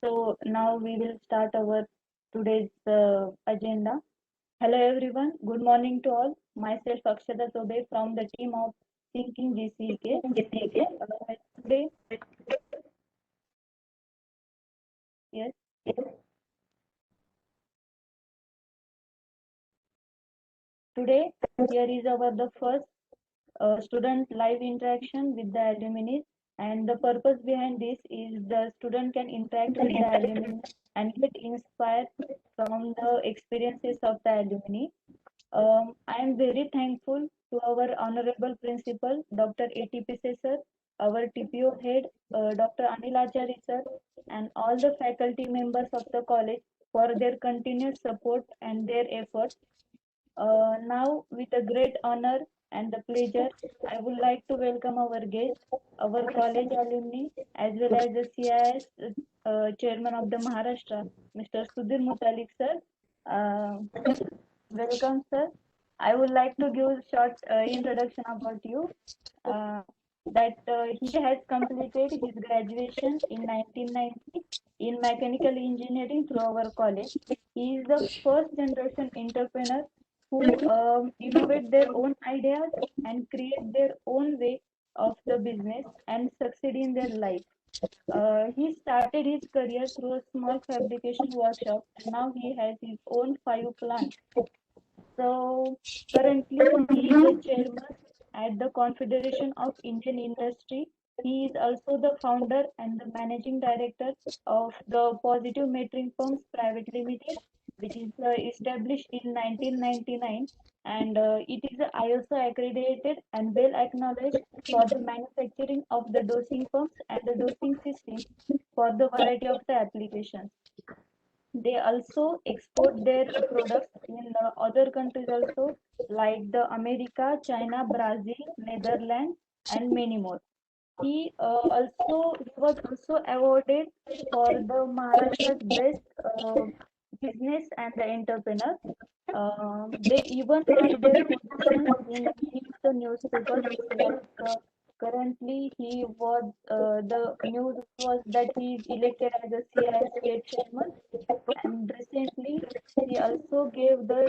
So now we will start our today's agenda. Hello everyone. Good morning to all. Myself Akshada Tobe from the team of Thinking GCK. Today, yes, today here is our the first student live interaction with the alumni, and the purpose behind this is the student can interact with the alumni and get inspired from the experiences of the alumni. I am very thankful to our honorable principal, Dr. A.T.P. sir, our TPO head, Dr. Anil Acharya sir, and all the faculty members of the college for their continuous support and their efforts. Now, with a great honor and the pleasure, I would like to welcome our guest, our college alumni, as well as the CIS chairman of the Maharashtra, Mr. Sudhir Mutalik sir. Uh, Welcome, sir. I would like to give a short introduction about you. Uh, that he has completed his graduation in 1990 in mechanical engineering through our college. He is the first generation entrepreneur who innovate their own ideas and create their own way of the business and succeed in their life. He started his career through a small fabrication workshop, and now he has his own 5 plants. So currently he is the chairman at the Confederation of Indian Industry. He is also the founder and the managing director of the Positive Metering Firms Private Limited, which is established in 1999, and it is ISO accredited and well acknowledged for the manufacturing of the dosing pumps and the dosing systems for the variety of the applications. They also export their products in other countries also, like the America, China, Brazil, Netherlands, and many more. He was also awarded for the Maharashtra's best business and the entrepreneur. They even had their positions in many of the newspapers. Like currently, he was the news was that he is elected as a CIS state chairman, and recently he also gave the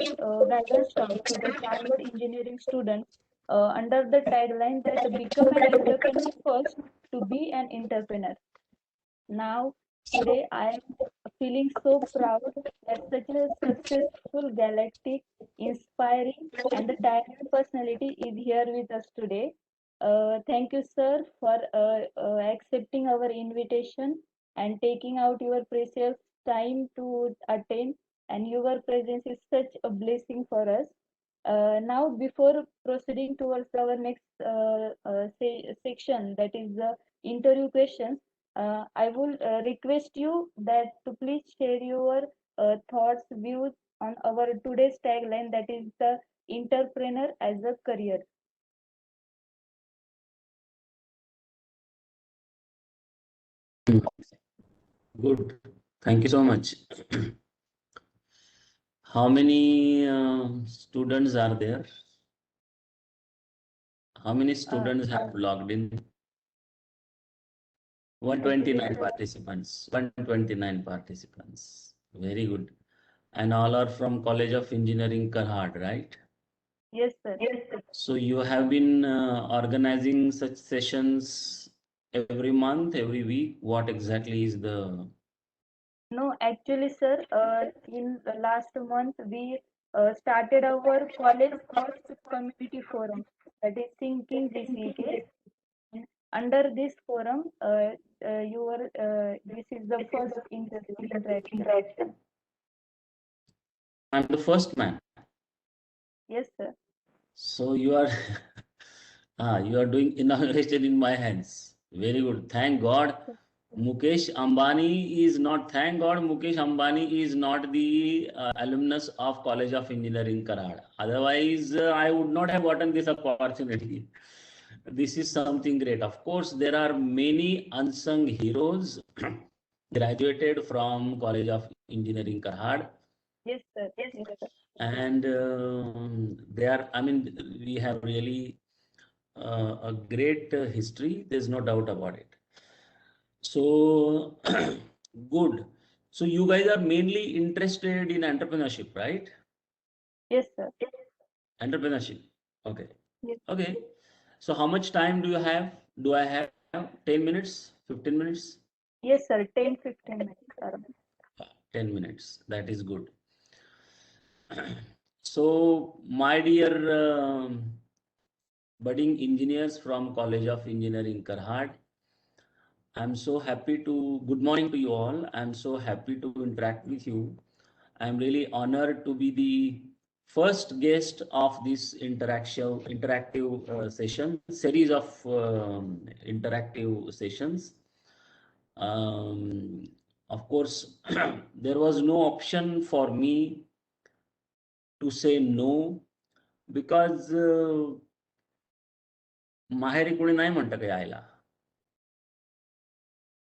guidance talk to the Chartered engineering students under the tagline that become an entrepreneur first to be an entrepreneur. Now, today I am feeling so proud that such a successful, galactic, inspiring, and the talented personality is here with us today. Thank you, sir, for accepting our invitation and taking out your precious time to attend. And your presence is such a blessing for us. Now, before proceeding towards our next section, that is the interview questions, I will request you that to please share your thoughts, views on our today's tagline, that is the entrepreneur as a career. Good. Thank you so much. How many students are there? How many students have logged in? 129 participants. 129 participants. Very good. And all are from College of Engineering, Karhad, right? Yes, sir. So you have been organizing such sessions every month, every week. What exactly is the... No, actually, sir, in the last month we started our college first community forum, that is Thinking GCK. Under this forum, this is the first interaction. I'm the first man. Yes, sir. So you are you are doing inauguration in my hands. Very good. Thank God. Mukesh Ambani is not. Thank God, Mukesh Ambani is not the alumnus of College of Engineering, Karad. Otherwise, I would not have gotten this opportunity. This is something great. Of course, there are many unsung heroes graduated from College of Engineering, Karad. Yes, sir. Yes, sir. And they are, I mean, we have really a great history. There's no doubt about it. So Good. So you guys are mainly interested in entrepreneurship, right? Yes, sir. Entrepreneurship. Okay. Yes. Okay. So how much time do you have? Do I have 10 minutes, 15 minutes? Yes, sir. 10-15 minutes around. 10 minutes. That is good. So, my dear budding engineers from College of Engineering, Karhad, I'm so happy to, good morning to you all. I'm so happy to interact with you. I'm really honored to be the first guest of this interactive session, series of interactive sessions. Um, of course, there was no option for me to say no because माहेरी कोणी नाही म्हणतं काही यायला.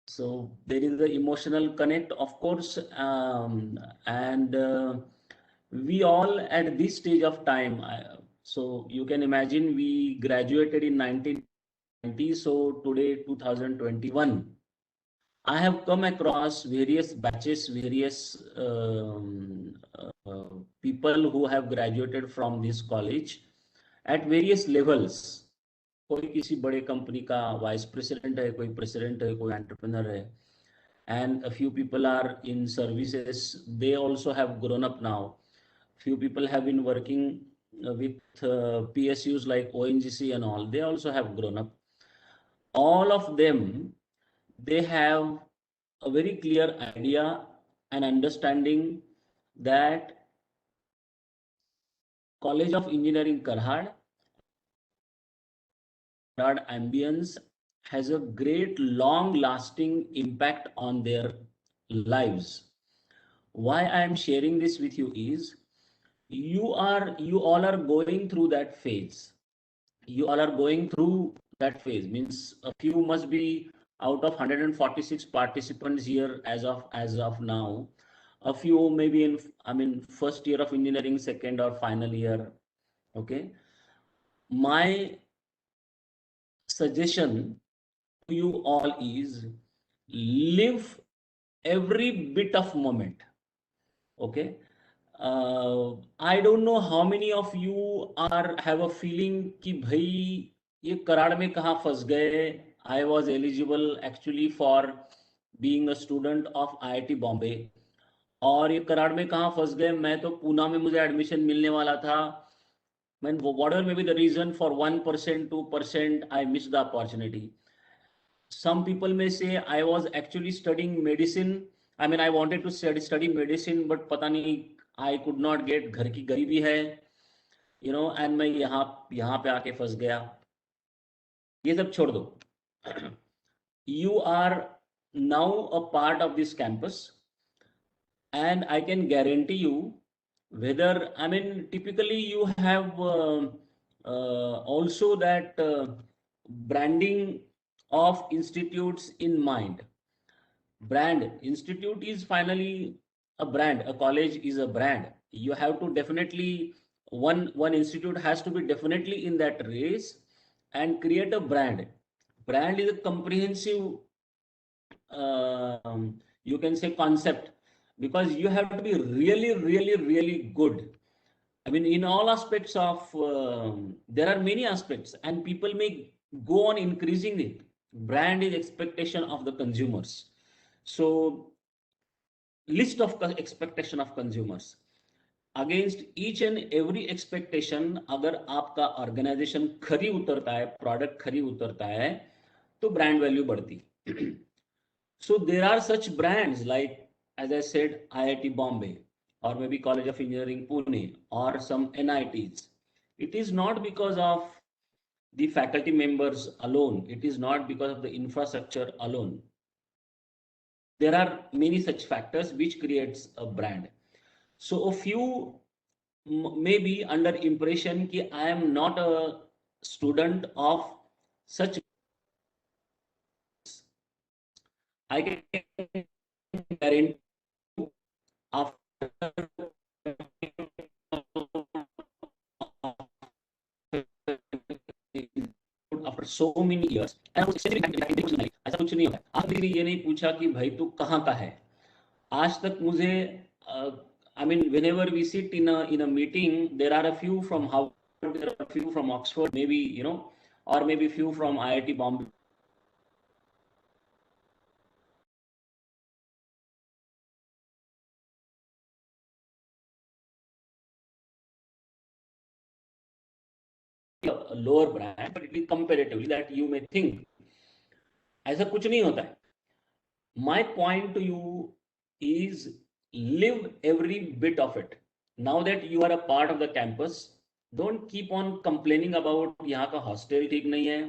So there is the emotional connect, of course, and we all at this stage of time. So you can imagine we graduated in 1990. So today, 2021. I have come across various batches, various people who have graduated from this college at various levels. कोई किसी बड़े company का vice president है, कोई president है, कोई entrepreneur है, and a few people are in services. They also have grown up now. Few people have been working with PSUs like ONGC and all. They also have grown up. All of them, they have a very clear idea and understanding that College of Engineering Karhad ambience has a great long lasting impact on their lives. Why I am sharing this with you is you all are going through that phase. You all are going through that phase, means a few must be out of 146 participants here as of now. A few maybe in, I mean, first year of engineering, second or final year. Okay, my suggestion to you all is live every bit of moment. Okay, I don't know how many of you are have a feeling कि भाई ये कराड़ में कहाँ फंस गए. I was eligible actually for being a student of IIT Bombay. और ये कराड़ में कहाँ फंस गए, मैं तो पूना में मुझे एडमिशन मिलने वाला था. Man, whatever may be the reason, for 1%, 2%, I missed the opportunity. Some people may say I was actually studying medicine. I mean, I wanted to study medicine, but पता नहीं, I could not get, घर की गरीबी है, and मैं यहाँ पे आके फंस गया. ये सब छोड़ दो. You are now a part of this campus, and I can guarantee you, whether, I mean, typically you have also that branding of institutes in mind. Brand, institute is finally a brand, a college is a brand. You have to definitely, one institute has to be definitely in that race and create a brand. Brand is a comprehensive, you can say, concept, because you have to be really, really, really good. I mean, in all aspects of, there are many aspects, and people may go on increasing it. Brand is expectation of the consumers. So, list of expectation of consumers. Against each and every expectation, अगर आपका organization खरी उतरता है, product खरी उतरता है, तो brand value बढ़ती. So there are such brands like, as I said, IIT Bombay, or maybe College of Engineering Pune, or some NITs. It is not because of the faculty members alone. It is not because of the infrastructure alone. There are many such factors which creates a brand. So a few may be under impression कि I am not a student of such. I can guarantee after so many years, ऐसा कुछ कुछ नहीं होता। आपने ये नहीं पूछा कि भाई तू कहाँ का है। आज तक मुझे I mean, whenever we sit in a meeting, there are a few from Harvard, there are a few from Oxford, maybe, you know, or maybe few from IIT Bombay. A lower brand, but it is comparatively that you may think. ऐसा कुछ नहीं होता है. My point to you is live every bit of it. Now that you are a part of the campus, don't keep on complaining about यहाँ का hostel ठीक नहीं है,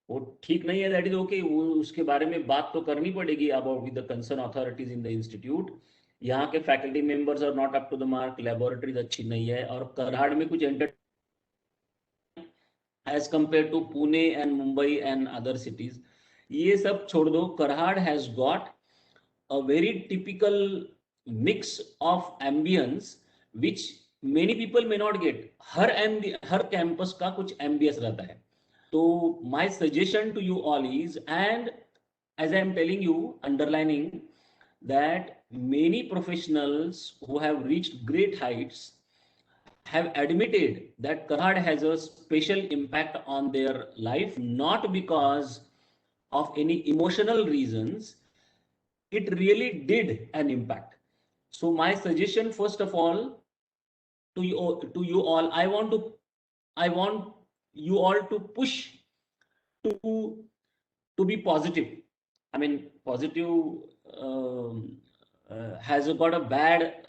वो ठीक नहीं है, दैट इज ओके, वो उसके बारे में बात तो करनी पड़ेगी about with the concern authorities in the institute. यहाँ के faculty members are not up to the mark, laboratories अच्छी नहीं है, और कराड़ में कुछ enter as compare to Pune and Mumbai and other cities. ये सब छोड़ दो. Karad has got a very typical mix of ambiance which many people may not get. हर कैंपस का कुछ एम्बियंस रहता है. So my suggestion to you all is, and as I am telling you, underlining that many professionals who have reached great heights have admitted that Karad has a special impact on their life, not because of any emotional reasons. It really did an impact. So my suggestion, first of all, to you all, I want you all to push to be positive. I mean, positive has got a bad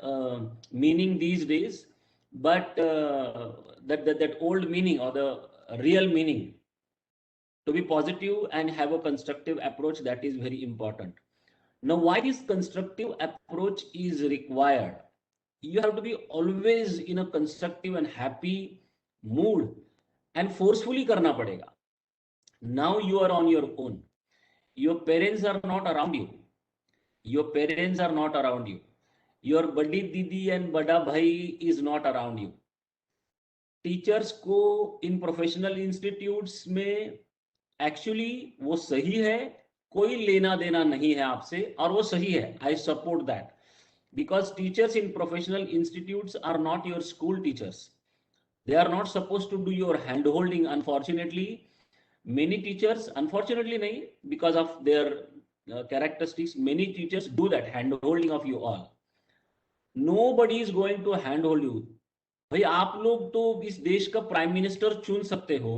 meaning these days, but that old meaning, or the real meaning, to be positive and have a constructive approach, that is very important. Now, why this constructive approach is required? You have to be always in a constructive and happy mood, and forcefully करना पड़ेगा. Now you are on your own. Your parents are not around you. Your parents are not around you. Your badi didi and bada bhai is not around you. Teachers को in professional institutes में actually वो सही है, कोई लेना देना नहीं है आपसे, और वो सही है. I support that, because teachers in professional institutes are not your school teachers. They are not supposed to do your hand holding. Unfortunately, many teachers, unfortunately nahi, because of their characteristics, many teachers do that hand holding of you all. Nobody is going to hand hold you. भाई आप लोग तो इस देश का prime minister चुन सकते हो.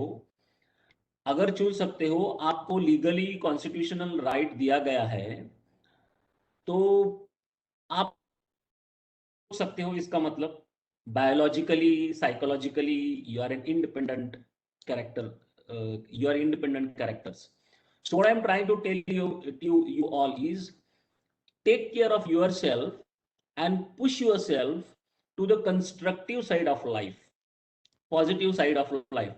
अगर चुन सकते हो, आपको लीगली कॉन्स्टिट्यूशनल राइट दिया गया है, तो आप सकते हो. इसका मतलब biologically, psychologically, you are an independent character. You are independent characters. So what I'm trying to tell you all is, take care of yourself and push yourself to the constructive side of life, positive side of life.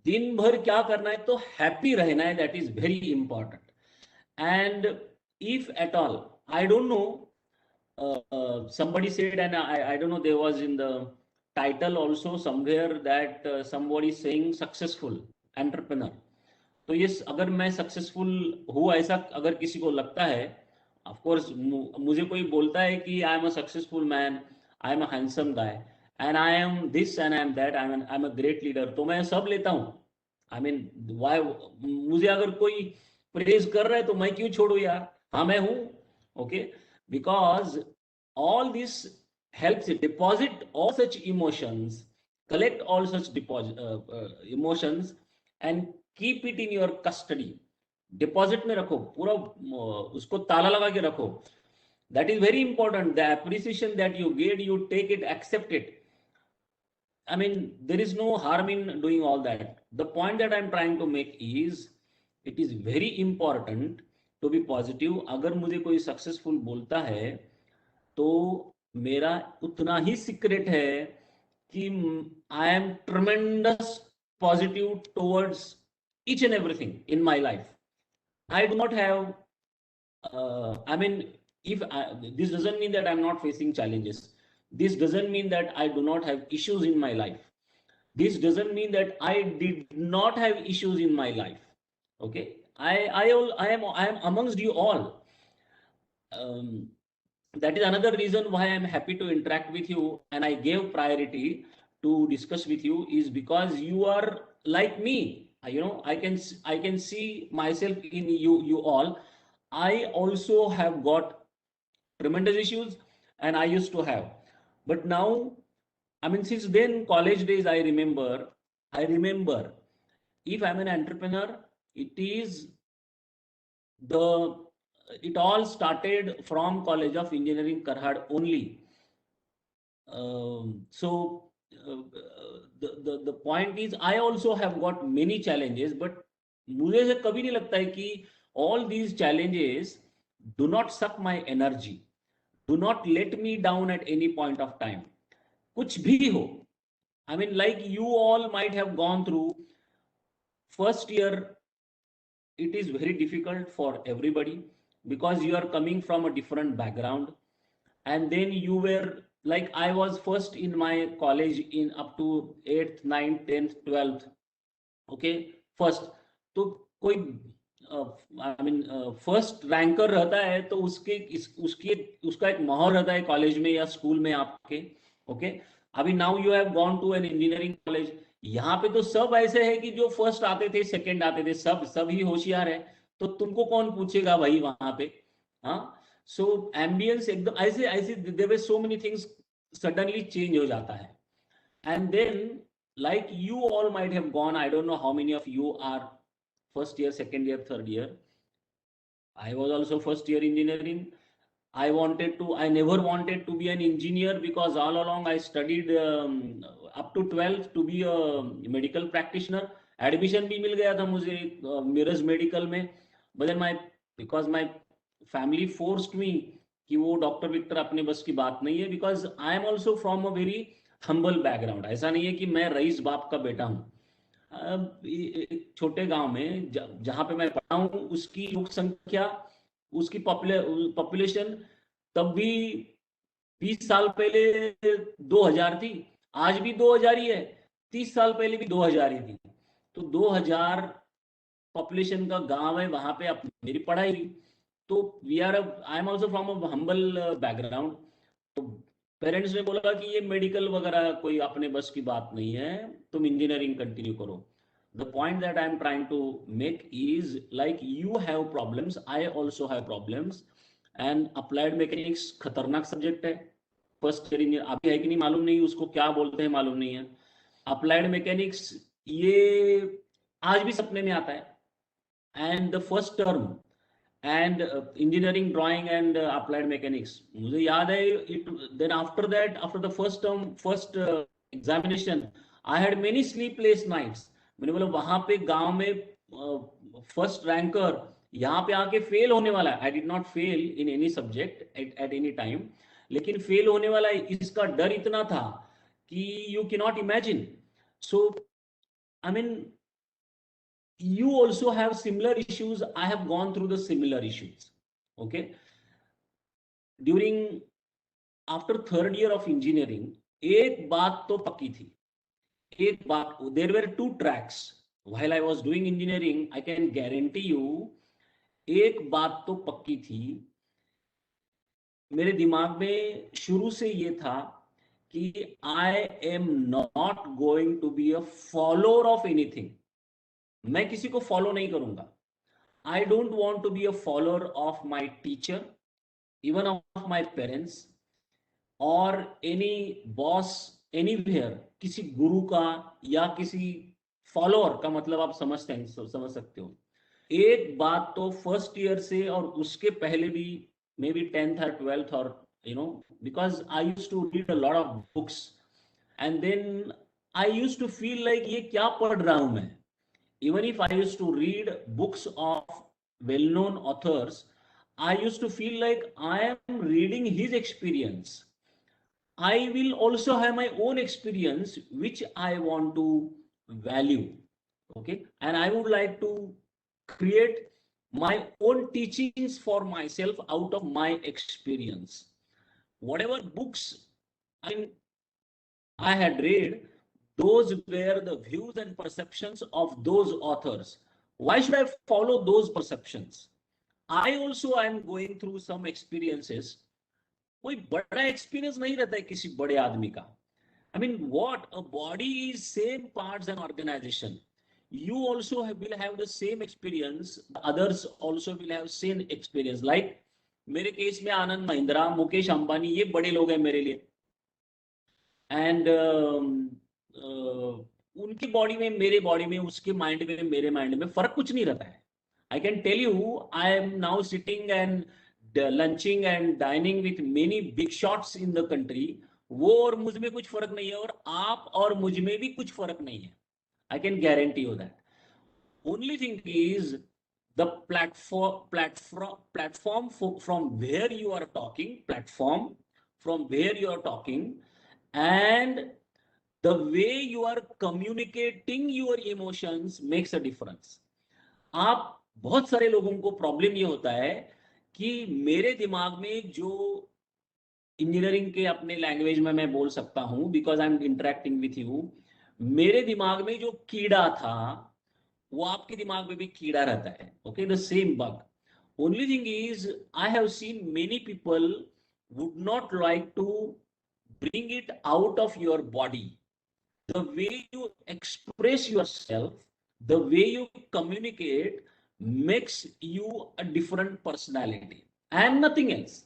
दिन भर क्या करना है, तो happy रहना है. That is very important. And if at all, I don't know, somebody said, and I don't know, there was in the title also somewhere that somebody saying successful entrepreneur. तो ये अगर मैं सक्सेसफुल हूँ, ऐसा अगर किसी को लगता है, ऑफ कोर्स मुझे कोई बोलता है कि I am a successful man, I am a handsome guy, and I M this and I M that, I am a great leader, तो मैं सब लेता हूँ. आई मीन, वाई, मुझे अगर कोई प्रेज कर रहा है तो मैं क्यों छोड़ू यार. हाँ, मैं हूँ. Okay, because all this helps you deposit all such emotions, collect all such emotions, and keep it in your custody. Deposit में रखो, पूरा उसको ताला लगा के रखो. That is very important. The appreciation that you get, you take it, accept it. I mean, there is no harm in doing all that. The point that I'm trying to make is, it is very important to be positive. अगर मुझे कोई successful बोलता है, तो मेरा उतना ही secret है कि I am tremendous positive towards each and everything in my life. I do not have, I mean, this doesn't mean that I'm not facing challenges. This doesn't mean that I do not have issues in my life. This doesn't mean that I did not have issues in my life. Okay, I am amongst you all. That is another reason why I'm happy to interact with you, and I gave priority to discuss with you, is because you are like me. I can see myself in you all. I also have got tremendous issues, and I used to have. But now, I mean, since then, college days, I remember, if I'm an entrepreneur, it is the, it all started from College of Engineering, Karhad only. So the point is, I also have got many challenges, but मुझे ऐसे कभी नहीं लगता है कि all these challenges do not suck my energy, do not let me down at any point of time. कुछ भी हो, I mean, like you all might have gone through first year. It is very difficult for everybody because you are coming from a different background, and then you were like, I was first in my college in up to 8th 9th 10th 12th. Okay, first. तो कोई I mean first ranker रहता है तो उसकी उसका एक माहौल रहता है कॉलेज में या स्कूल में आपके. ओके, अभी now you have gone to an engineering college. यहाँ पे तो सब ऐसे है कि जो फर्स्ट आते थे सेकंड आते थे, सब ही होशियार है. तो तुमको कौन पूछेगा भाई वहां पे. हाँ. सो एम्बियंस एकदम ऐसे ऐसे there were so many things suddenly change हो जाता है. And then, like you all might have gone, I don't know how many of you are first year, second year, third year. I was also first year engineering. I never wanted to be an engineer because all along I studied up to 12th to be a medical practitioner. Admission भी मिल गया था मुझे Miraj medical में. But then because my family forced me कि वो doctor Victor अपने बस की बात नहीं है, because I am also from a very humble background. ऐसा नहीं है कि मैं रईस बाप का बेटा हूँ. छोटे गांव में जहां पे मैं पढ़ा हूँ, उसकी लोक संख्या, उसकी पॉपुलेशन तब भी 20 साल पहले 2000 थी. आज भी 2000 ही है. 30 साल पहले भी 2000 ही थी. तो 2000 पॉपुलेशन का गांव है, वहां पे मेरी पढ़ाई हुई. तो I am also from a humble background. तो पेरेंट्स ने बोला कि ये मेडिकल वगैरह कोई अपने बस की बात नहीं है, तुम इंजीनियरिंग कंटिन्यू करो. The point that I am trying to make is, like you have problems, I also have problems. And applied mechanics खतरनाक सब्जेक्ट है. फर्स्ट ईयर इंजीनियर अभी है कि नहीं मालूम नहीं, उसको क्या बोलते हैं मालूम नहीं है. अप्लाइड मैकेनिक्स ये आज भी सपने में आता है. And the first term and engineering drawing and applied mechanics, मुझे याद है. Then after that, after the first term, first examination, I had many sleepless nights. मैंने बोला वहां पे गांव में फर्स्ट रैंकर यहाँ पे आके फेल होने वाला है. I did not fail in any subject at any time, लेकिन फेल होने वाला है इसका डर इतना था कि you can not imagine. So I mean, you also have similar issues. I have gone through the similar issues. Okay, during after third year of engineering, एक बात तो पक्की थी. एक बात, there were two tracks while I was doing engineering. I can guarantee you, एक बात तो पक्की थी. मेरे दिमाग में शुरू से ये था कि I am not going to be a follower of anything. मैं किसी को फॉलो नहीं करूंगा. I don't want to be a follower of my teacher, even of my parents, or any boss anywhere. किसी गुरु का या किसी फॉलोअर का मतलब आप समझ सकते हो. एक बात तो फर्स्ट ईयर से और उसके पहले भी, may be 10th or 12th, और because I used to read a lot of books, and then I used to feel like ये क्या पढ़ रहा हूं मैं. Even if I used to read books of well-known authors, I used to feel like I am reading his experience. I will also have my own experience, which I want to value. Okay, and I would like to create my own teachings for myself out of my experience. Whatever books I had read, those were the views and perceptions of those authors. Why should I follow those perceptions? I also am going through some experiences. कोई बड़ा experience नहीं रहता है किसी बड़े आदमी का. I mean, what a body is same parts and organization. You also will have the same experience. Others also will have same experience. Like मेरे केस में आनंद महिंद्रा, मुकेश अंबानी, ये बड़े लोग हैं मेरे लिए. एंड उनकी बॉडी में, मेरे बॉडी में, उसके माइंड में, मेरे माइंड में फर्क कुछ नहीं रहता है. I can tell you, I am now sitting and lunching and dining with many big shots in the country. वो और मुझ में कुछ फर्क नहीं है, और आप और मुझ में भी कुछ फर्क नहीं है. I can guarantee you that. Only thing is the platform from where you are talking, and the way you are communicating your emotions makes a difference. आप बहुत सारे लोगों को प्रॉब्लम ये होता है कि मेरे दिमाग में जो इंजीनियरिंग के अपने लैंग्वेज में मैं बोल सकता हूं, because I am interacting with you, मेरे दिमाग में जो कीड़ा था वो आपके दिमाग में भी कीड़ा रहता है. Okay, the same bug. Only thing is I have seen many people would not like to bring it out of your body. The way you express yourself, the way you communicate makes you a different personality and nothing else.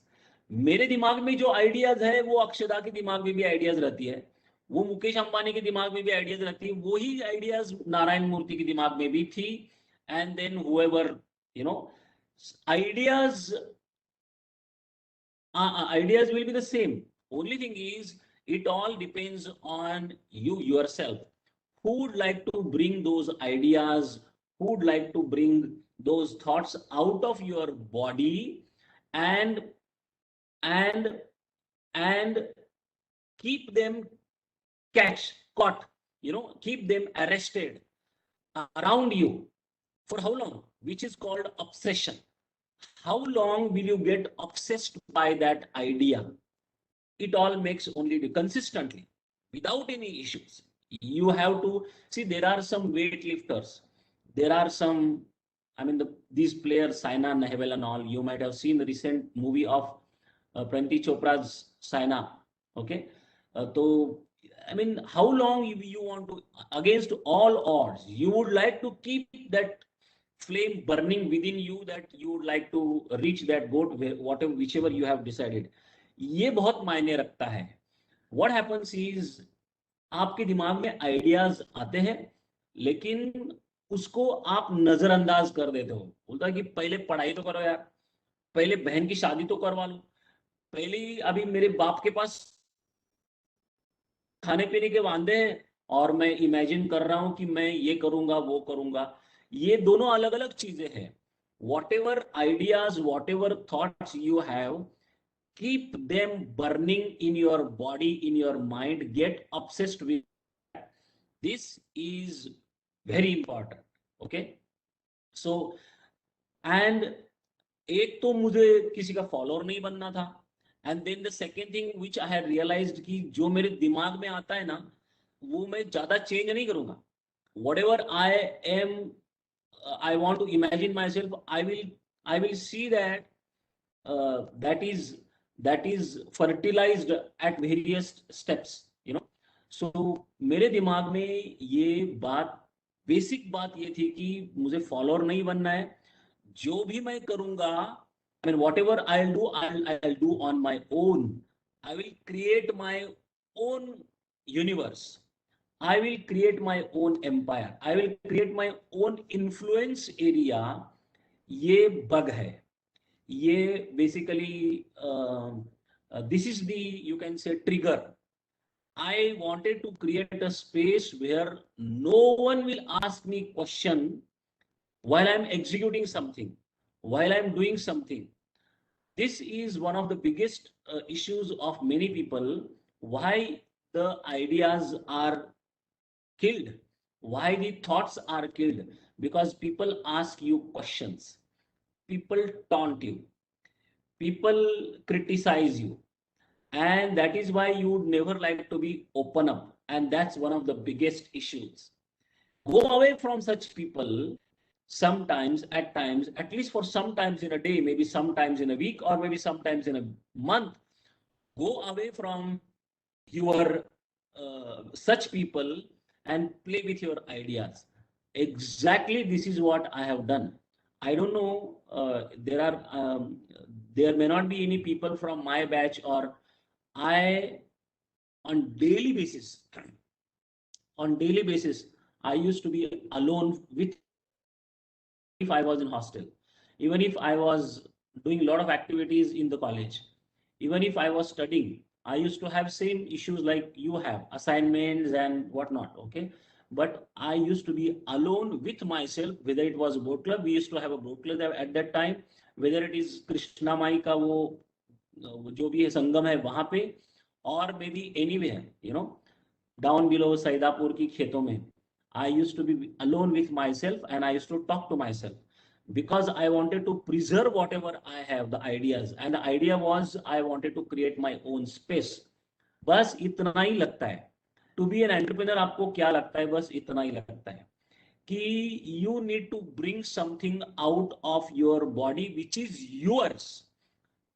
मेरे दिमाग में जो ideas है वो अक्षदा के दिमाग में भी आइडियाज रहती है, वो मुकेश अंबानी के दिमाग में भी आइडियाज रहती है, वही आइडियाज नारायण मूर्ति के दिमाग में भी थी. And then however, you know, ideas will be the same. Only thing is, it all depends on you yourself. Who would like to bring those ideas, who would like to bring those thoughts out of your body and keep them caught, keep them arrested around you. For how long? Which is called obsession. How long will you get obsessed by that idea? It all makes only consistently without any issues. You have to see, there are some weightlifters, there are some, I mean, these players, Saina Nehwal and all, you might have seen the recent movie of Praniti Chopra's Saina. Okay, so I mean, how long you want to, against all odds, you would like to keep that flame burning within you, that you would like to reach that goal, whatever, whichever you have decided. ये बहुत मायने रखता है. What happens is, आपके दिमाग में ideas आते हैं, लेकिन उसको आप नजरअंदाज कर देते हो. बोलता है कि पहले पढ़ाई तो करो यार, पहले बहन की शादी तो करवा लो, पहले अभी मेरे बाप के पास खाने पीने के वांदे हैं, और मैं इमेजिन कर रहा हूं कि मैं ये करूंगा वो करूंगा. ये दोनों अलग अलग चीजें हैं. whatever ideas, whatever thoughts you have, keep them burning in your body, in your mind, get obsessed with that. This is very important. Okay, so, and एक तो मुझे किसी का फॉलोअर नहीं बनना था, and then the second thing which I had realized कि जो मेरे दिमाग में आता है ना, वो मैं ज्यादा चेंज नहीं करूंगा. whatever I am, I want to imagine myself, I will see that that is fertilized at various steps, so मेरे दिमाग में ये बात, बेसिक बात ये थी कि मुझे फॉलोअर नहीं बनना है. जो भी मैं करूंगा, I mean, whatever I'll do on my own. I will create my own universe. I will create my own empire. I will create my own influence area. ये bug है. ये basically this is the, you can say, trigger. I wanted to create a space where no one will ask me question while I'm executing something, while I'm doing something. This is one of the biggest issues of many people. Why the ideas are killed, why the thoughts are killed? Because people ask you questions, people taunt you, people criticize you, and that is why you would never like to be open up, and that's one of the biggest issues. Go away from such people. sometimes, at times, at least for sometimes in a day, maybe sometimes in a week, or maybe sometimes in a month, go away from your such people and play with your ideas. Exactly, this is what I have done. I don't know, there may not be any people from my batch, or I, on daily basis, on daily basis, I used to be alone with, if I was in hostel, even if I was doing a lot of activities in the college, even if I was studying, I used to have same issues like you have, assignments and whatnot. Okay, but I used to be alone with myself. Whether it was boat club, we used to have a boat club at that time. Whether it is Krishna Mai का वो जो भी है संगम है वहां पे, और may be anywhere, down below Saidapur की खेतों में, I used to be alone with myself and I used to talk to myself, because I wanted to preserve whatever I have, the ideas. And the idea was I wanted to create my own space. बस इतना ही लगता है. To be an entrepreneur आपको क्या लगता है? बस इतना ही लगता है कि you need to bring something out of your body which is yours,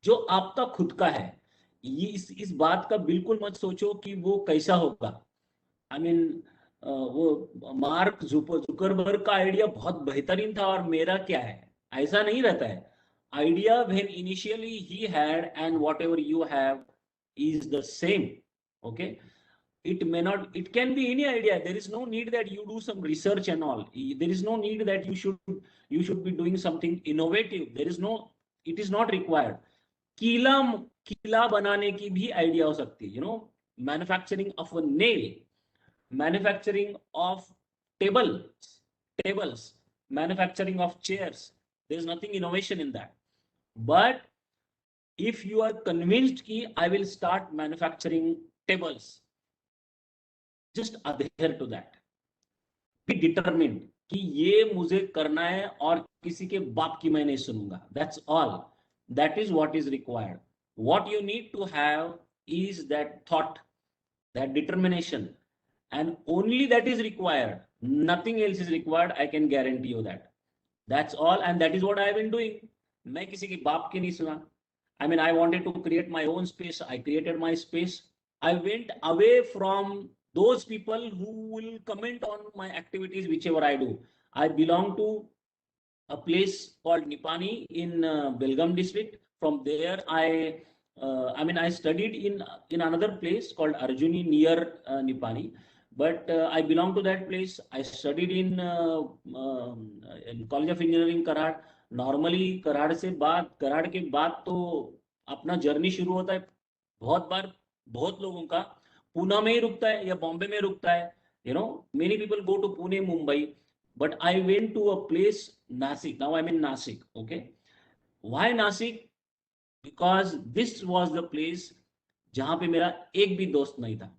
जो आपका खुद का है. ये इस बात का बिल्कुल मत सोचो कि वो कैसा होगा. आई मीन, वो मार्क जुकरबर्ग का आइडिया बहुत बेहतरीन था और मेरा क्या है, ऐसा नहीं रहता है. Idea when initially he had and what ever you have is the same. Okay, it may not, it can be any idea. There is no need that you do some research and all. There is no need that you should be doing something innovative. There is no, it is not required. कीला कीला बनाने की भी idea हो सकती है, manufacturing of a nail, manufacturing of tables, manufacturing of chairs. There's nothing innovation in that. But if you are convinced ki I will start manufacturing tables, just adhere to that. Be determined कि ये मुझे करना है और किसी के बाप की मैं नहीं सुनूंगा. That's all. That is what is required. What you need to have is that thought, that determination, and only that is required. Nothing else is required. I can guarantee you that. That's all, and that is what I have been doing. मैं किसी की बाप की नहीं सुना. I mean, I wanted to create my own space. I created my space. I went away from those people who will comment on my activities, whichever I do. I belong to a place called Nipani in Belgaum district. From there, I studied in another place called Arjuni near Nipani. But I belong to that place. I studied in College of Engineering Karad. Normally Karad के बाद तो अपना journey शुरू होता है बहुत बार, बहुत लोगों का पूना में ही रुकता है या बॉम्बे में रुकता है. Many people go to Pune, Mumbai, but I went to a place, Nasik. Now I'm in Nasik. Okay, why Nasik? Because this was the place जहां पे मेरा एक भी दोस्त नहीं था,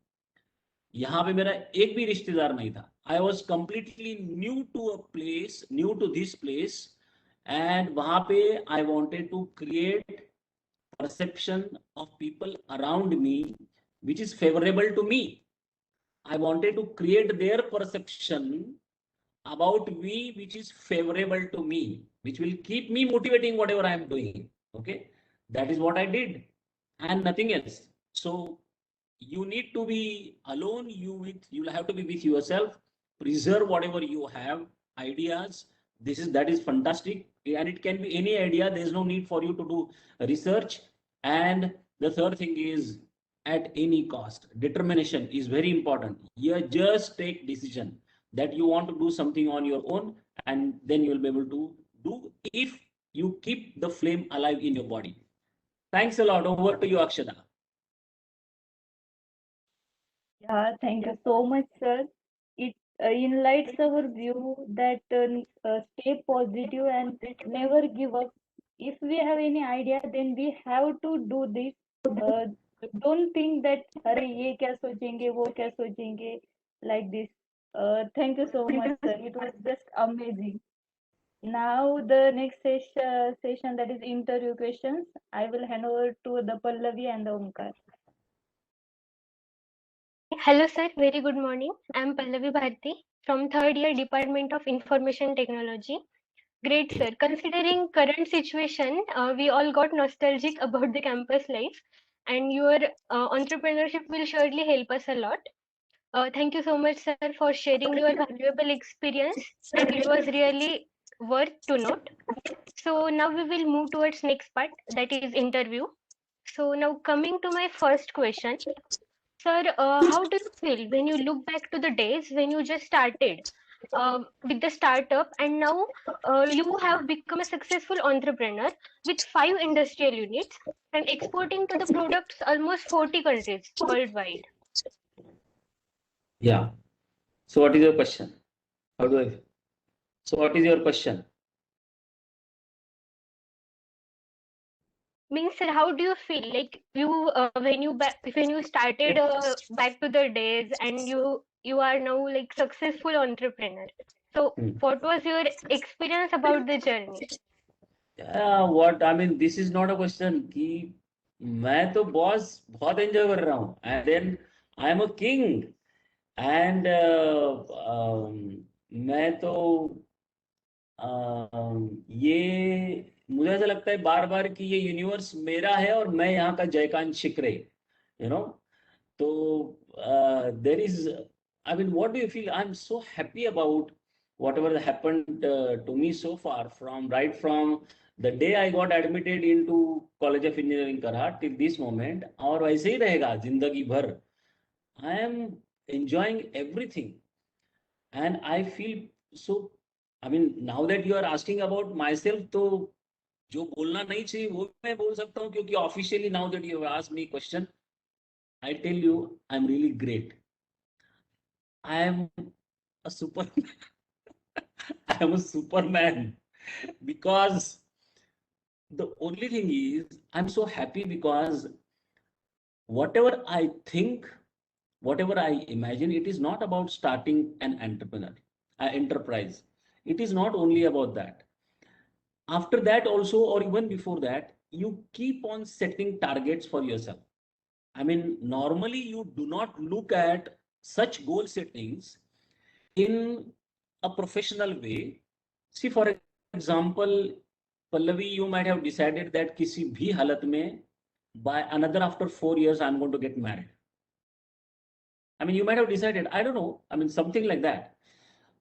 यहाँ पे मेरा एक भी रिश्तेदार नहीं था. I was completely new to a place, new to this place, and वहां पे I wanted to create perception of people around me which is favorable to me. I wanted to create their perception about me which is favorable to me, which will keep me motivating whatever I am doing. Okay, that is what I did and nothing else. So you need to be alone. You'll have to be with yourself. Preserve whatever you have, ideas. That is fantastic, and it can be any idea. There's no need for you to do research. And the third thing is, at any cost, determination is very important. You just take decision that you want to do something on your own, and then you'll be able to do if you keep the flame alive in your body. Thanks a lot. Over to you, Akshada. Yeah, thank you so much, sir. It enlightens our view that stay positive and never give up. If we have any idea, then we have to do this. Uh, don't think that अरे ये क्या सोचेंगे, वो क्या सोचेंगे, like this. Thank you so much, sir. It was just amazing. Now the next session, that is interview questions. I will hand over to the Pallavi and the Omkar. Hello sir, very good morning. I am Pallavi Bharti from third year Department of Information Technology. Great, sir. Considering current situation, we all got nostalgic about the campus life, and your entrepreneurship will surely help us a lot. Thank you so much, sir, for sharing your valuable experience, and it was really worth to note. So now we will move towards next part, that is interview. So now coming to my first question, sir, how do you feel when you look back to the days when you just started with the startup, and now you have become a successful entrepreneur with 5 industrial units and exporting to the products almost 40 countries worldwide? Yeah. So what is your question? How do I? So what is your question? Means, sir, how do you feel like you when you started back to the days, and you are now like successful entrepreneur? So Hmm. what was your experience about the journey? What I mean, this is not a question कि मैं तो boss बहुत enjoy कर रहा हूँ and then I am a king and मैं तो ये मुझे ऐसा लगता है बार बार कि ये यूनिवर्स मेरा है और मैं यहाँ का जयकांत शिकरे यू नो तो there is I mean what do you feel I am so happy about whatever happened to me so far from right from the day I got admitted into College of Engineering Karhat till this moment और वैसे ही रहेगा जिंदगी भर. I am enjoying everything and I feel so. I mean, now that you are asking about myself, तो जो बोलना नहीं चाहिए वो मैं बोल सकता हूँ क्योंकि officially now that you have asked me question, I tell you I'm really great. I am a super. I am a superman because the only thing is I'm so happy because whatever I think, whatever I imagine, it is not about starting an enterprise. It is not only about that. After that also, or even before that, you keep on setting targets for yourself. I mean, normally you do not look at such goal settings in a professional way. See, for example, Pallavi, you might have decided that किसी भी हालत में by another after 4 years I'm going to get married. I mean, you might have decided, I don't know, I mean something like that.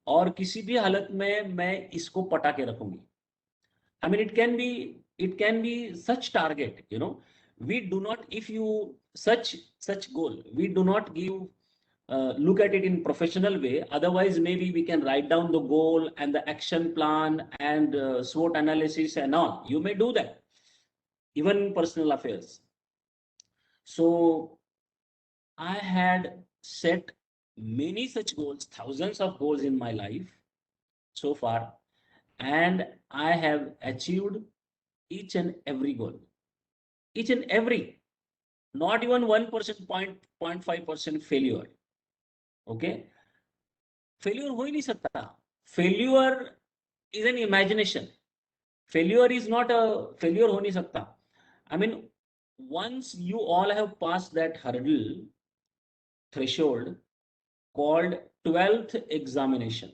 और किसी भी हालत में मैं इसको पटा के रखूंगी. I mean, it can be such target, you know. We do not, if you such goal, we do not give look at it in professional way. Otherwise, maybe we can write down the goal and the action plan and SWOT analysis and all. You may do that, even in personal affairs. So I had set many such goals, thousands of goals in my life so far, and I have achieved each and every goal. Each and every, not even 1%, 0.5% failure. Okay? Failure हो ही नहीं सकता. Failure is an imagination. Failure is not a failure हो नहीं सकता. I mean, once you all have passed that hurdle threshold called 12th examination,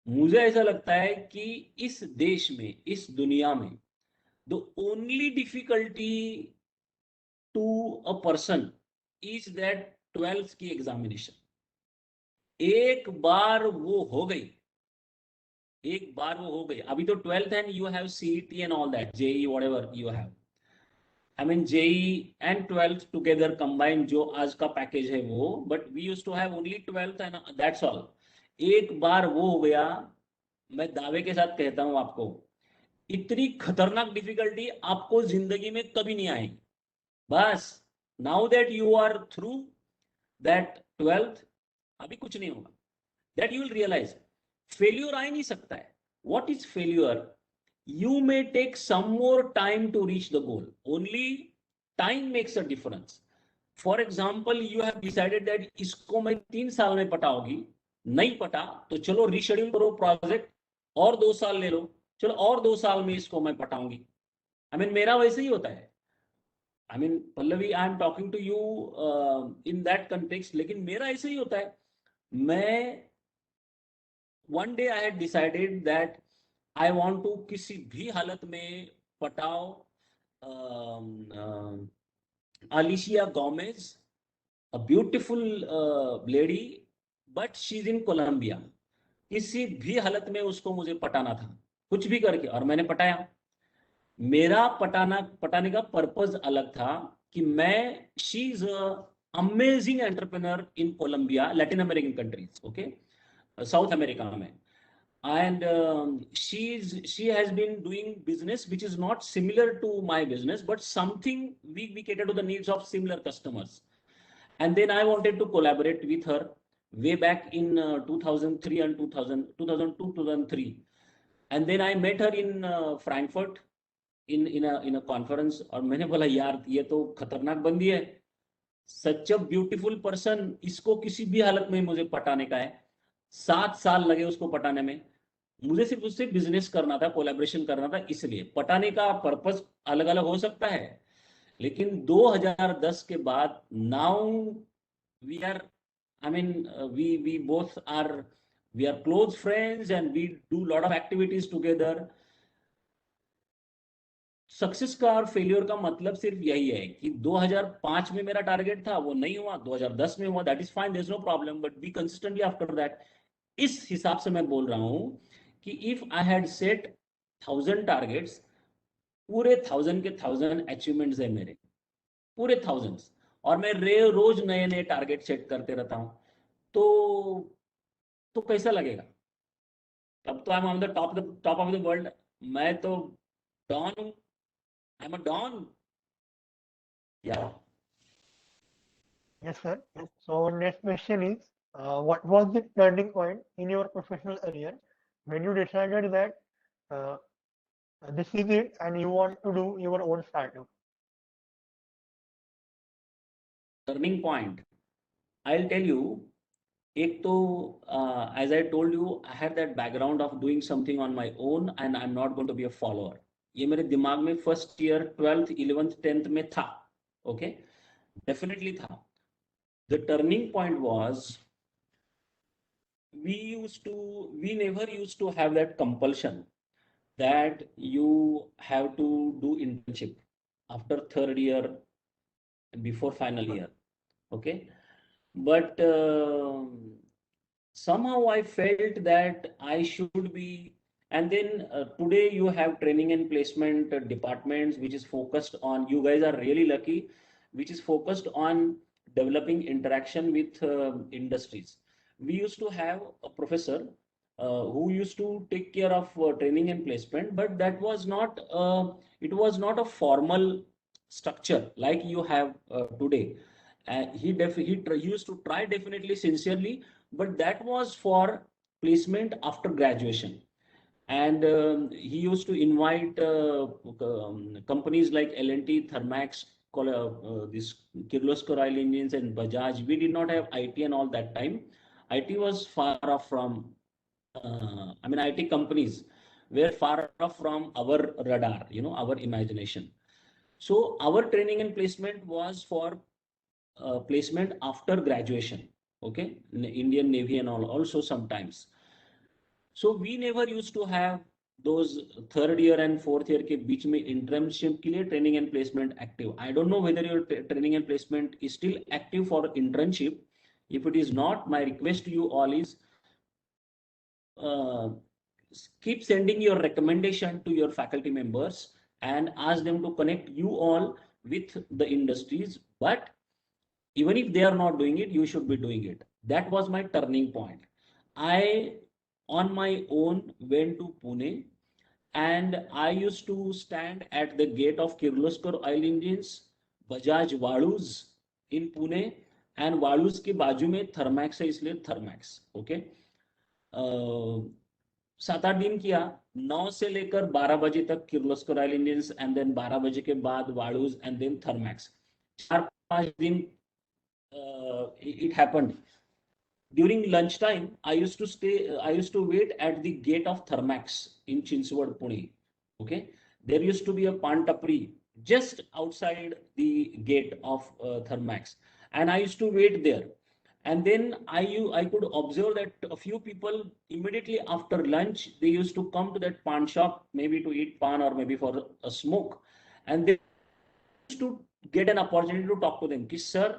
मुझे ऐसा लगता है कि इस देश में, इस दुनिया में, the only difficulty to a person is that 12th की एग्जामिनेशन. एक बार वो हो गई, एक बार वो हो गई. अभी तो 12th and you have CET and all that, JEE, whatever you have. I mean JEE and 12th together combined जो आज का पैकेज है वो, but we used to have only 12th and that's all. एक बार वो हो गया, मैं दावे के साथ कहता हूं आपको, इतनी खतरनाक डिफिकल्टी आपको जिंदगी में कभी नहीं आएगी. बस now that you are through that 12th, अभी कुछ नहीं होगा. That you will realise failure आ ही नहीं सकता है. What is failure? You may take some more time to reach the goal. Only time makes a difference. For example, you have decided that इसको मैं 3 साल में पटाऊंगी, नहीं पटा तो चलो रीशेड्यूल करो प्रोजेक्ट और 2 साल ले लो, चलो और 2 साल में इसको मैं पटाऊंगी. I mean, मेरा वैसे ही होता है. I mean, Pallavi, I am talking to you in that context. लेकिन मेरा ऐसे ही होता है. मैं one day I had decided that I want to किसी भी हालत में पटाओ Alicia Gomez, a beautiful lady, but she's in Colombia. किसी भी हालत में उसको मुझे पटाना था, कुछ भी करके, और मैंने पटाया। मेरा पटाने का पर्पस अलग था कि मैं, she is amazing entrepreneur in Colombia, Latin American countries, okay, South America में। And she has been doing business which is not similar to my business, but something we cater to the needs of similar customers. And then I wanted to collaborate with her way back in 2003 and 2002 2003. And then I met her in Frankfurt in a conference, और मैंने बोला यार ये तो खतरनाक बंदी है, सच a beautiful person, इसको किसी भी हालत में मुझे पटाने का है। 7 साल लगे उसको पटाने में, मुझे सिर्फ उससे बिजनेस करना था, कोलैबोरेशन करना था, इसलिए पटाने का पर्पस अलग अलग हो सकता है। लेकिन 2010 के बाद now we are, I mean, we both are, we are close friends and we do lot of activities together. Success का और फेलियर का मतलब सिर्फ यही है कि 2005 में मेरा टारगेट था, वो नहीं हुआ, 2010 में हुआ, that is fine, there is no problem, but be consistently after that. इस हिसाब से मैं बोल रहा हूं कि if I had set 1000 targets, पूरे 1000 के 1000 अचीवमेंट्स है मेरे, पूरे 1000, और मैं रोज नए नए टारगेट सेट करते रहता हूं, तो कैसा लगेगा? तब तो I am on the top of the world. मैं तो डॉन हूं, आई एम अ डॉन। या Yes, sir. So next question is, what was the turning point in your professional career when you decided that uh, this is it and you want to do your own startup? Turning point, I will tell you. एक तो as I told you, I have that background of doing something on my own and I am not going to be a follower. ये मेरे दिमाग में first year 12th 11th 10th में था, okay, definitely था। The turning point was, we never used to have that compulsion that you have to do internship after 3rd year before final year, okay, but somehow I felt that I should be. And then today you have training and placement departments which is focused on, you guys are really lucky, which is focused on developing interaction with industries. We used to have a professor who used to take care of training and placement, but that was not it was not a formal structure like you have today. He used to try definitely sincerely, but that was for placement after graduation. And he used to invite companies like L&T, Thermax, this Kirloskar Oil Engines and Bajaj. We did not have IT and all that time. IT was far off from, IT companies were far off from our radar, our imagination. So our training and placement was for placement after graduation, okay, in the Indian Navy and all also sometimes. So we never used to have those 3rd year and 4th year के बीच में internship के लिए training and placement active. I don't know whether your training and placement is still active for internship. If it is not, my request to you all is uh, keep sending your recommendation to your faculty members and ask them to connect you all with the industries. But even if they are not doing it, you should be doing it. That was my turning point. I, on my own, went to Pune, and I used to stand at the gate of Kirloskar Oil Engines, Bajaj Vaduz in Pune, and Vaduz के बाजू में Thermax है, इसलिए Thermax, okay. 7-8 दिन किया, 9 से लेकर 12 बजे तक Kirloskar oil engines, and then 12 बजे के बाद वाडूज, एंड देन थर्मैक्स। 4-5 दिन it happened. During lunchtime, I used to wait at the gate of Thermax in Chinswad, Pune. Okay, there used to be a pan tapri just outside the gate of Thermax, and I used to wait there. And then I could observe that a few people immediately after lunch, they used to come to that pan shop, maybe to eat pan or maybe for a smoke. And they used to get an opportunity to talk to them कि sir,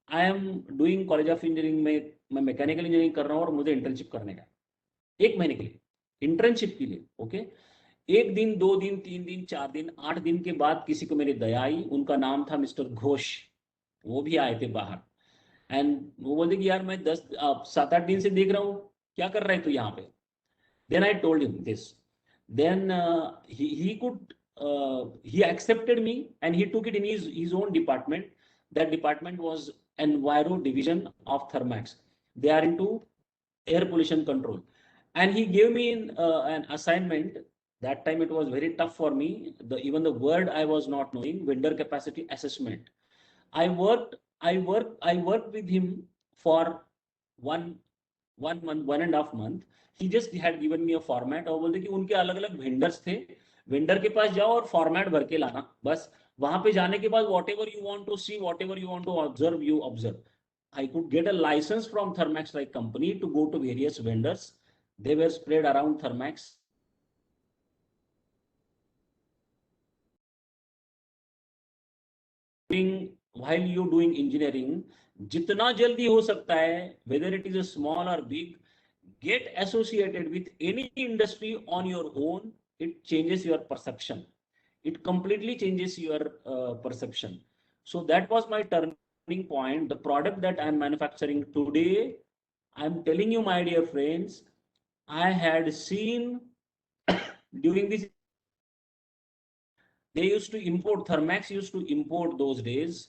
I am doing College of Engineering में मैं mechanical engineering कर रहा हूँ और मुझे internship करने का 1 महीने के लिए इंटर्नशिप के लिए. ओके, 1 दिन 2 दिन 3 दिन 4 दिन 8 दिन के बाद किसी को मेरी दया आई. उनका नाम था मिस्टर घोष. वो भी आए थे बाहर. एंड वो बोलते कि यार मैं 7-8 दिन से देख रहा हूँ, क्या कर रहे तू यहाँ पे. Then I told him this. Then he accepted me and he took it in his own department. That department was Enviro division of Thermax. They are into air pollution control. And he gave me an assignment. That time it was very tough for me. Even the word I was not knowing, vendor capacity assessment. I worked with him for one month, 1.5 month. He just had given me a format और बोलते कि उनके अलग अलग vendors थे. Vendor के पास जाओ और फॉर्मेट भर के लाना. बस वहां पे जाने के बाद whatever you want to see, whatever you want to observe, you observe. I could get a license from Thermax like company to go to various vendors. They were spread around Thermax. While you doing engineering, जितना जल्दी हो सकता है, whether it is a small or big, get associated with any industry on your own. It changes your perception. It completely changes your perception. So that was my turning point. The product that I'm manufacturing today, I'm telling you, my dear friends, I had seen during this, they used to import, Thermax used to import those days.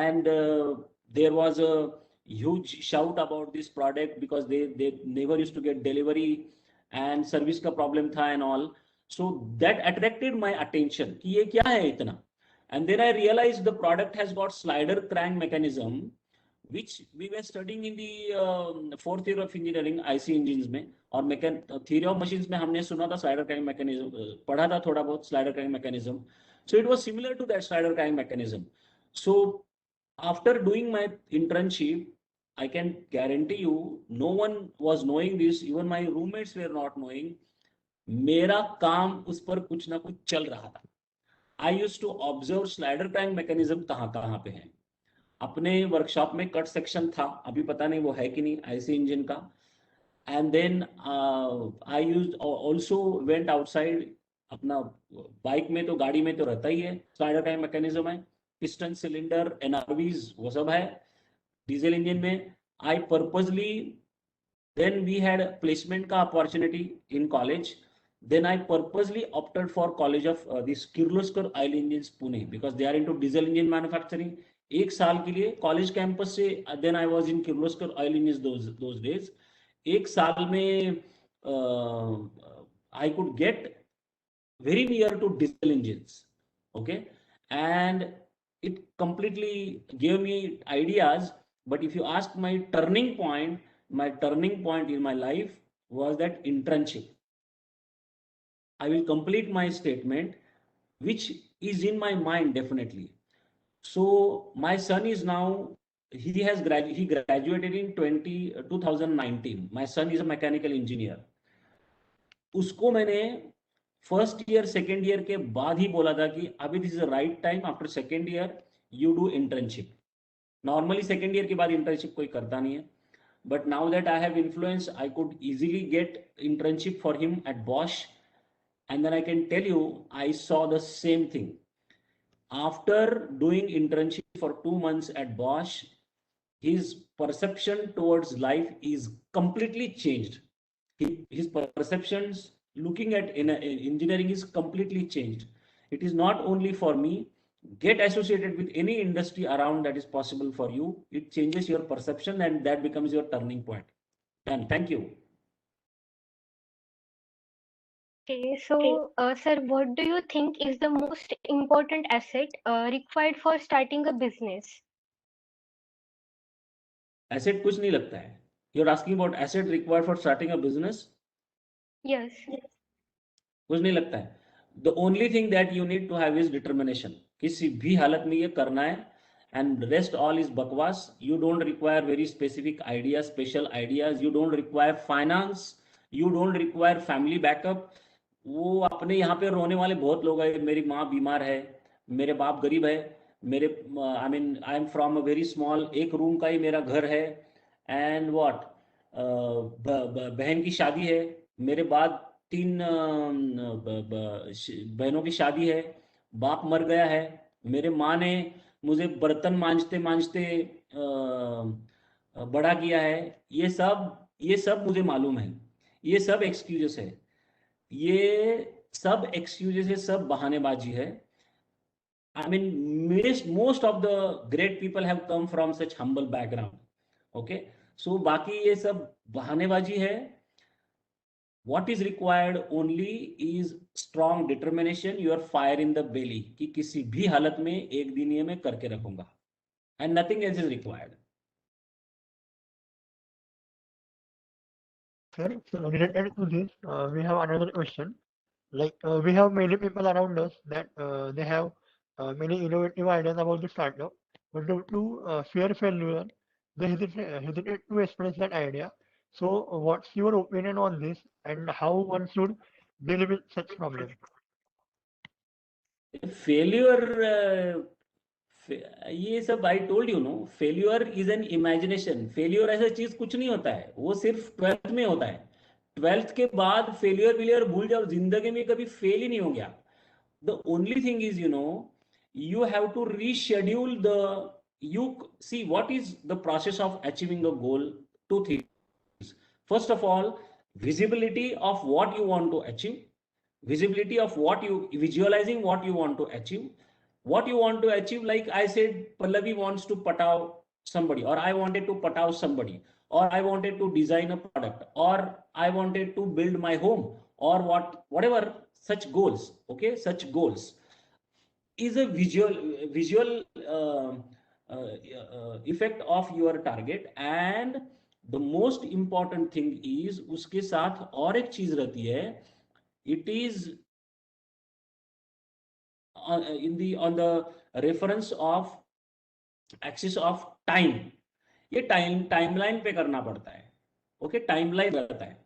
And there was a huge shout about this product because they never used to get delivery and service का problem था and all. So that attracted my attention कि ये क्या है इतना. And then I realized the product has got slider crank mechanism, which we were studying in the 4th year of engineering IC engines में. और theory of machines में हमने सुना था slider crank mechanism, पढ़ा था थोड़ा बहुत slider crank mechanism. So it was similar to that slider crank mechanism. So after doing my internship, I can guarantee you, no one was knowing this. Even my roommates were not knowing. मेरा काम उस पर कुछ ना कुछ चल रहा था. I used to observe slider crank mechanism कहाँ पे है. अपने वर्कशॉप में कट सेक्शन था, अभी पता नहीं वो है कि नहीं, IC इंजन का. And then I used also went outside. अपना बाइक में तो गाड़ी में तो रहता ही है, स्लाइडर का मैकेनिज्म है. पिस्टन सिलेंडर NRVs वो सब है. डीजल इंजन में I purposely, then we had placement का opportunity in college. Then I purposely opted for college of this Kirloskar Oil Engines Pune because they are into diesel engine manufacturing. 1 साल के लिए college campus से, then I was in Kirloskar Oil Engines those days. 1 साल में I could get very near to diesel engines. Okay, and it completely gave me ideas. But if you ask my turning point in my life was that internship. I will complete my statement, which is in my mind definitely. So my son is now, he graduated in 2019. My son is a mechanical engineer. उसको मैंने first year second year के बाद ही बोला था कि अभी this is the right time. After second year you do internship. Normally second year के बाद इंटर्नशिप कोई करता नहीं है. But now that I have influence, I could easily get internship for him at Bosch. And then I can tell you, I saw the same thing. After doing internship for 2 months at Bosch, his perception towards life is completely changed. His perceptions looking at engineering is completely changed. It is not only for me. Get associated with any industry around that is possible for you. It changes your perception and that becomes your turning point. Done. Thank you. Okay, so sir, what do you think is the most important asset required for starting a business? Asset कुछ नहीं लगता है. You're asking about asset required for starting a business? Yes. कुछ नहीं लगता है. The only thing that you need to have is determination. किसी भी हालत में ये करना है. and the rest all is bakwas. You don't require very specific ideas, special ideas. You don't require finance. You don't require family backup. वो अपने यहाँ पे रोने वाले बहुत लोग हैं. मेरी माँ बीमार है, मेरे बाप गरीब है, मेरे I am from a very small, एक रूम का ही मेरा घर है, एंड व्हाट, बहन की शादी है, मेरे बाद 3 बहनों की शादी है, बाप मर गया है, मेरे माँ ने मुझे बर्तन मांजते मांजते बड़ा किया है. ये सब मुझे मालूम है. ये सब एक्सक्यूजेस है. ये सब एक्सक्यूजेस है, सब बहानेबाजी है. I mean, most of the great people have come from such humble background. Okay, so बाकी ये सब बहानेबाजी है. What is required only is strong determination, your fire in the belly, कि किसी भी हालत में एक दिन ये मैं करके रखूंगा, and nothing else is required. Sir, so related to this, we have another question. Like we have many people around us that they have many innovative ideas about the startup, but due to fear failure, they hesitate to express that idea. So, what's your opinion on this, and how one should deal with such problems? Failure, ये सब आई told you know, failure is an imagination. Failure ऐसा चीज कुछ नहीं होता है, वो सिर्फ 12th में होता है. 12th के बाद फेल्यूर भूल जाओ, जिंदगी में कभी फेल ही नहीं हो गया. The only thing is, you know, you have to reschedule you see what is the process of achieving a goal. Two things. First of all, visibility of what you want to achieve, visibility of what you visualizing what you want to achieve. What you want to achieve, like I said, Pallavi wants to pataw somebody, or I wanted to pataw somebody, or I wanted to design a product, or I wanted to build my home, or whatever such goals. Okay, such goals is a visual effect of your target. And the most important thing is, उसके साथ और एक चीज रहती है, it is on the reference of axis of time. ये timeline पे करना पड़ता है. ओके, टाइमलाइन रहता है.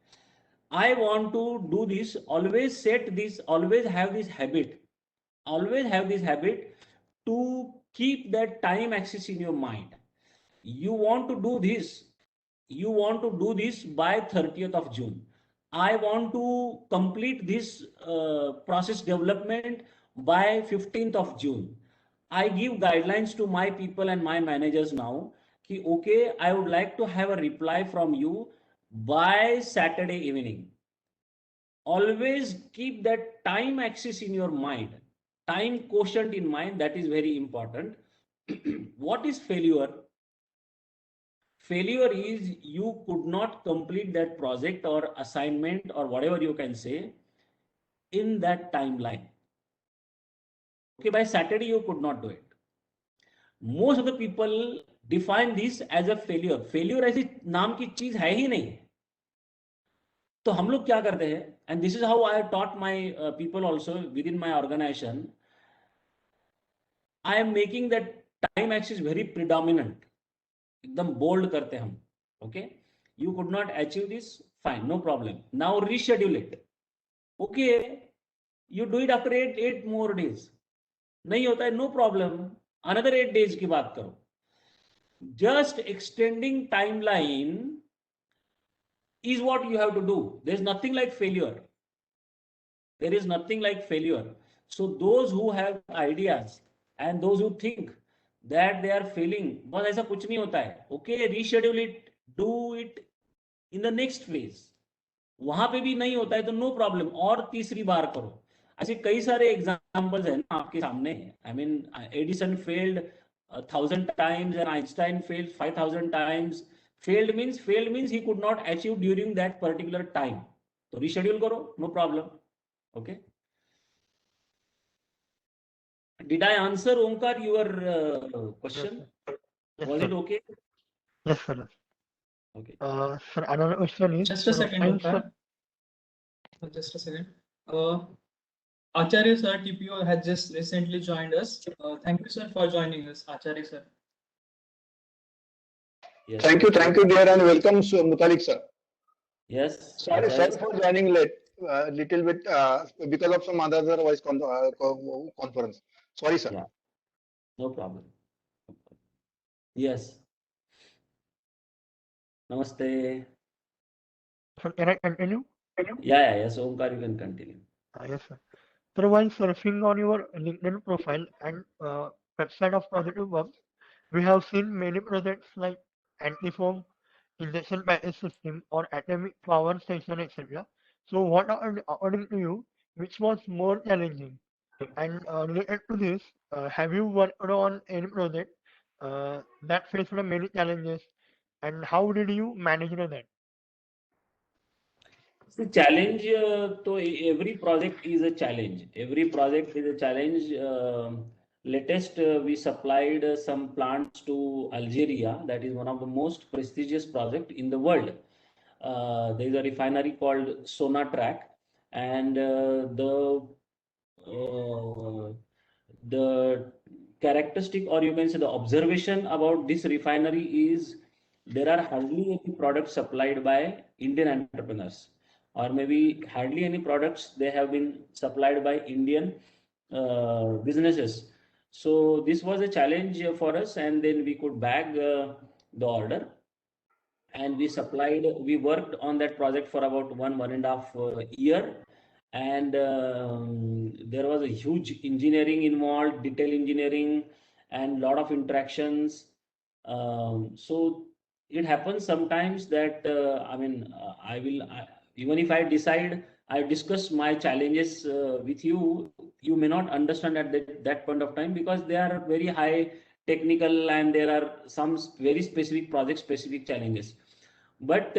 I want to do this, always set this, always have this habit to keep that time axis in your mind. You want to do this by 30th of June. I want to complete this process development by 15th of June. I give guidelines to my people and my managers now कि okay, I would like to have a reply from you by Saturday evening. Always keep that time axis in your mind, time quotient in mind. That is very important. What is failure? Failure is you could not complete that project or assignment or whatever you can say in that timeline. Okay, by Saturday you could not do it. Most of the people define this as a failure. Failure ऐसी नाम की चीज है ही नहीं. तो हम लोग क्या करते हैं, and this is how I taught my people also within my organization. I am making that time axis very predominant. एकदम bold करते हम. Okay, you could not achieve this, fine, no problem. Now reschedule it. Okay, you do it after 8 more days. नहीं होता है, no problem, another 8 days की बात करो. Just extending timeline is what you have to do. There's nothing like failure. There is nothing like failure. So those who have ideas and those who think that they are failing, बस ऐसा कुछ नहीं होता है. Okay, reschedule it, do it in the next phase. वहां पे भी नहीं होता है तो no problem, और तीसरी बार करो. ऐसे कई सारे एग्जाम्पल्स हैं ना आपके सामने. I mean, Edison failed 1,000 times and Einstein failed 5,000 times. Failed means he could not achieve during that particular time. So reschedule karo, no problem. Okay. Did I answer, Omkar, your question? Yes, Was sir. it okay? Yes, sir. Okay. Sir, another question is Just a second, since, Omkar. Just a second. Acharya sir, TPO has just recently joined us. Thank you, sir, for joining us, Acharya sir. Yes. Thank you, dear, and welcome, Mutalik sir. Yes. Sorry Acharya. for joining late, little bit because of some other voice conference. Sorry, sir. Yeah. No problem. Yes. Namaste. So can I continue? Yeah. Yes, Omkar, you can continue. Yes, sir. So while surfing on your LinkedIn profile and website of Positive Works, we have seen many projects like anti-foam injection package system or atomic power station, etc. So what are, according to you, which was more challenging? And related to this, have you worked on any project that faced many challenges, and how did you manage that? The challenge, so every project is a challenge. Every project is a challenge. Latest, we supplied some plants to Algeria. That is one of the most prestigious project in the world. There is a refinery called Sonatrach, and the characteristic, or you can say the observation about this refinery is there are hardly any products supplied by Indian entrepreneurs, or maybe hardly any products they have been supplied by Indian businesses. So this was a challenge for us, and then we could bag the order, and we worked on that project for about 1.5 year, and there was a huge engineering involved, detail engineering, and lot of interactions. So it happens sometimes that even if I decide I discuss my challenges with you, you may not understand at that point of time, because they are very high technical, and there are some very specific project specific challenges. But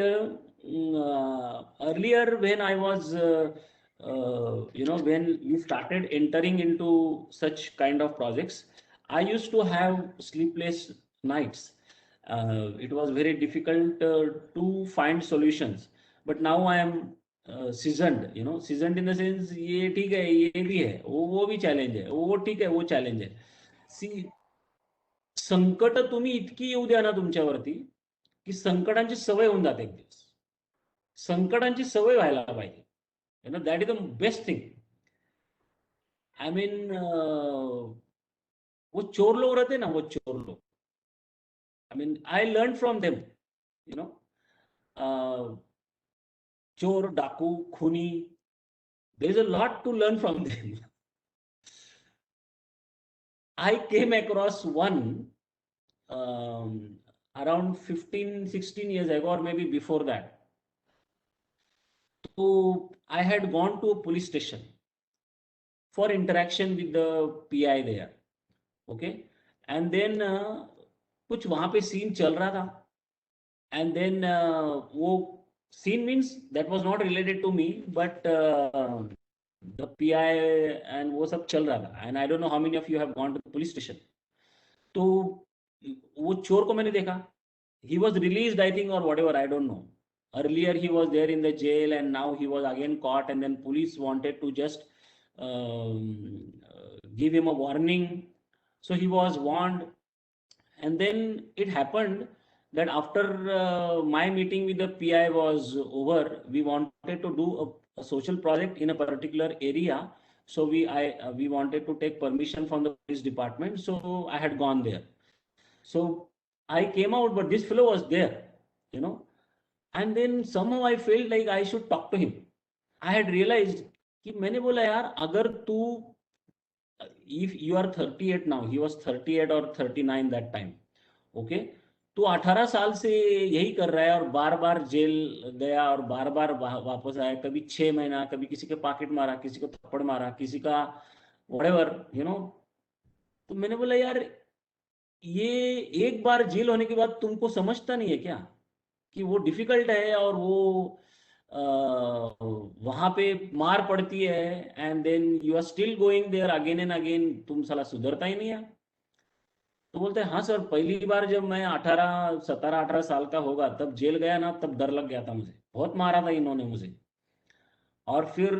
earlier, when I was when we started entering into such kind of projects, I used to have sleepless nights. It was very difficult to find solutions. But now I am seasoned, seasoned in the sense, ये ठीक है, ये भी है, वो भी challenge है, वो ठीक है, वो challenge है. See, संकट तुम्ही इतकी येऊ द्या ना तुमच्यावरती, की संकटांची सवय होऊन जाते एक दिवस. संकटांची सवय व्हायला पाहिजे. That is the best thing. I mean, वो चोर लोग रहते ना, वो चोर लोग, I mean I learn from them. चोर, डाकू, खूनी, there is a lot to learn from them. I came across one around 15-16 years ago, or maybe before that. So I had gone to a police station for interaction with the PI there. Okay, and then कुछ वहां पे scene चल रहा था, and then वो scene means that was not related to me, but the PI and वो सब चल रहा था, and I don't know how many of you have gone to the police station. तो वो चोर को मैंने देखा. He was released, I think, or whatever, I don't know. Earlier he was there in the jail, and now he was again caught, and then police wanted to just give him a warning. So he was warned, and then it happened that after my meeting with the PI was over, we wanted to do a social project in a particular area. So we wanted to take permission from the police department. So I had gone there. So I came out, but this fellow was there, and then somehow I felt like I should talk to him. I had realized कि मैंने बोला यार, अगर तू, if you are 38 now, he was 38 or 39 that time, okay, तू 18 साल से यही कर रहा है, और बार बार जेल गया, और बार बार वापस आया, कभी 6 महीना, कभी किसी के पॉकेट मारा, किसी को थप्पड़ मारा, किसी का whatever, तो मैंने बोला यार, ये एक बार जेल होने के बाद तुमको समझता नहीं है क्या कि वो डिफिकल्ट है, और वो वहां पे मार पड़ती है, and then you are still going there again and again, तुम साला सुधरता ही नहीं है. तो बोलते हैं हाँ सर, पहली बार जब मैं 17-18 साल का होगा तब जेल गया ना, तब डर लग गया था मुझे, बहुत मारा था इन्होंने मुझे. और फिर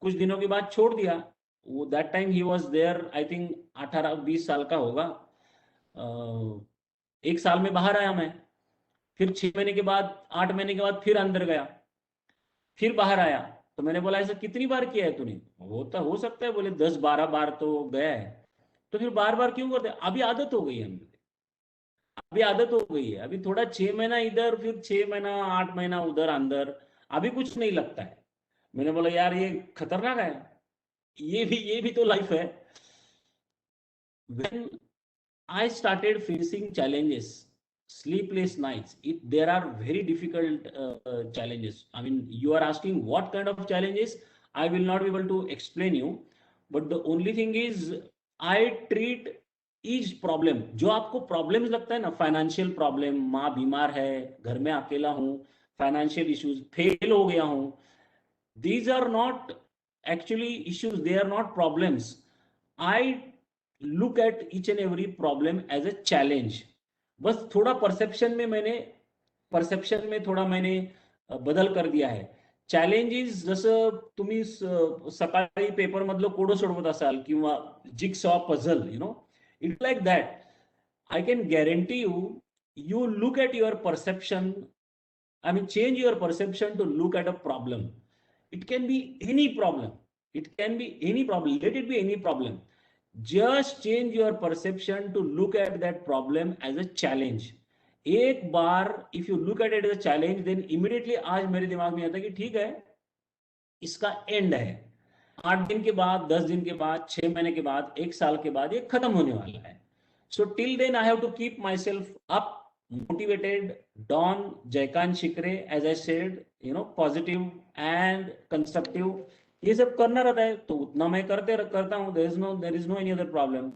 कुछ दिनों के बाद छोड़ दिया वो. दैट टाइम ही वाज देयर, आई थिंक 18-20 साल का होगा. एक साल में बाहर आया मैं. फिर 6 महीने के बाद, 8 महीने के बाद फिर अंदर गया, फिर बाहर आया. तो मैंने बोला ऐसा कितनी बार किया है तूने? होता हो सकता है बोले 10-12 बार तो गया है. तो फिर बार बार क्यों करते? अभी आदत हो गई है हमें. अभी आदत हो गई है. अभी थोड़ा 6 महीना इधर, फिर 6 महीना 8 महीना उधर अंदर, अभी कुछ नहीं लगता है. मैंने बोला यार ये खतरनाक है. ये भी तो लाइफ है. When I started facing challenges, sleepless nights, there are very difficult challenges. I mean, you are asking what kind of challenges? I will not be able to explain you. But the only thing is, I treat each problem. जो आपको problems लगता है ना, financial problem, माँ बीमार है, घर में अकेला हूँ, financial issues, fail हो गया हूँ. These are not actually issues. They are not problems. I look at each and every problem as a challenge. बस थोड़ा परसेप्शन में थोडा मैंने बदल कर दिया आहे. चॅलेंजेस जसं तुम्ही सकाळी पेपर मधलं कोडं सोडवत असाल किंवा jigsaw puzzle, it's like that. I can guarantee you look at your perception. I mean, change your perception to look at a problem. It can be any problem. It can be any problem. Let it be any problem. Just change your perception to look at that problem as a challenge. एक बार if you look at it as a challenge, then immediately आज मेरे दिमाग में आता है कि ठीक है, इसका एंड है. 8 दिन के बाद, 10 दिन के बाद, 6 महीने के बाद, 1 साल के बाद ये खत्म होने वाला है. So till then I have to keep myself up, motivated, Don Jaykant Shikre, as I said, positive and constructive. ये सब करना रहता है तो उतना मैं करता हूँ. there is no any other problem.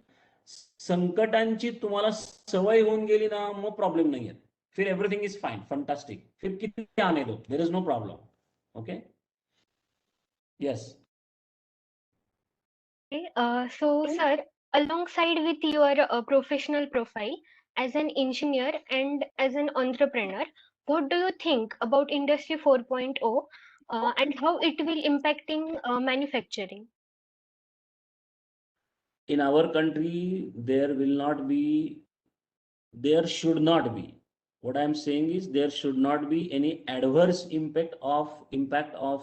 संकटांची तुम्हाला सवय होऊन गेली ना, मग प्रॉब्लेम नाही आहे. फिर एव्हरीथिंग इज फाइन, फंटास्टिक. फिर किती आने दो, there is no problem. Okay, yes. So, sir, alongside with your professional profile as an engineer and as an entrepreneur, what do you think about Industry 4.0 and how it will impacting manufacturing? In our country, there should not be. What I am saying is there should not be any adverse impact of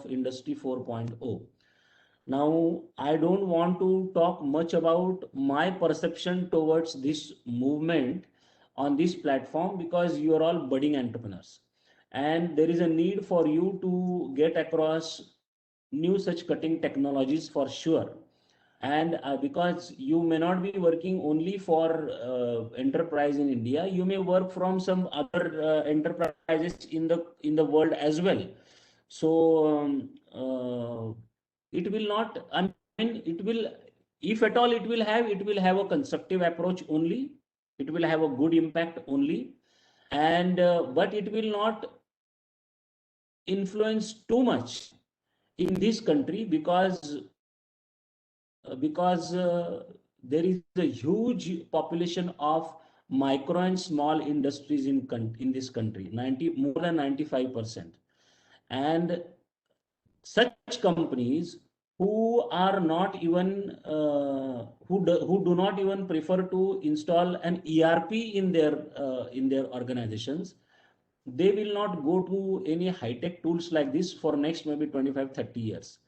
Industry 4.0. Now, I don't want to talk much about my perception towards this movement on this platform because you are all budding entrepreneurs. And there is a need for you to get across new such cutting technologies for sure. And because you may not be working only for enterprise in India, you may work from some other enterprises in the world as well. So it will not, I mean, it will, if at all it will have a constructive approach only. It will have a good impact only. And but it will not influence too much in this country because there is a huge population of micro and small industries in this country, more than 95%. And such companies who are not even who do not even prefer to install an ERP in their organizations, they will not go to any high-tech tools like this for next maybe 25-30 years.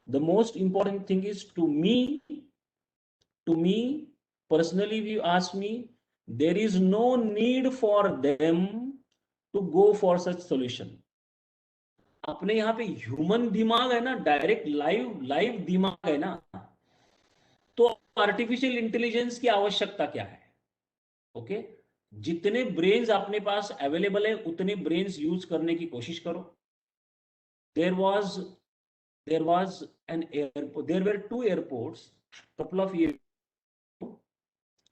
The most important thing is to me personally, if you ask me, there is no need for them to go for such solution. अपने यहाँ पे human दिमाग है ना, direct live दिमाग है ना, तो आर्टिफिशियल इंटेलिजेंस की आवश्यकता क्या है? ओके, जितने ब्रेन्स अपने पास अवेलेबल है उतने ब्रेन्स यूज करने की कोशिश करो. There were two airports couple of years ago.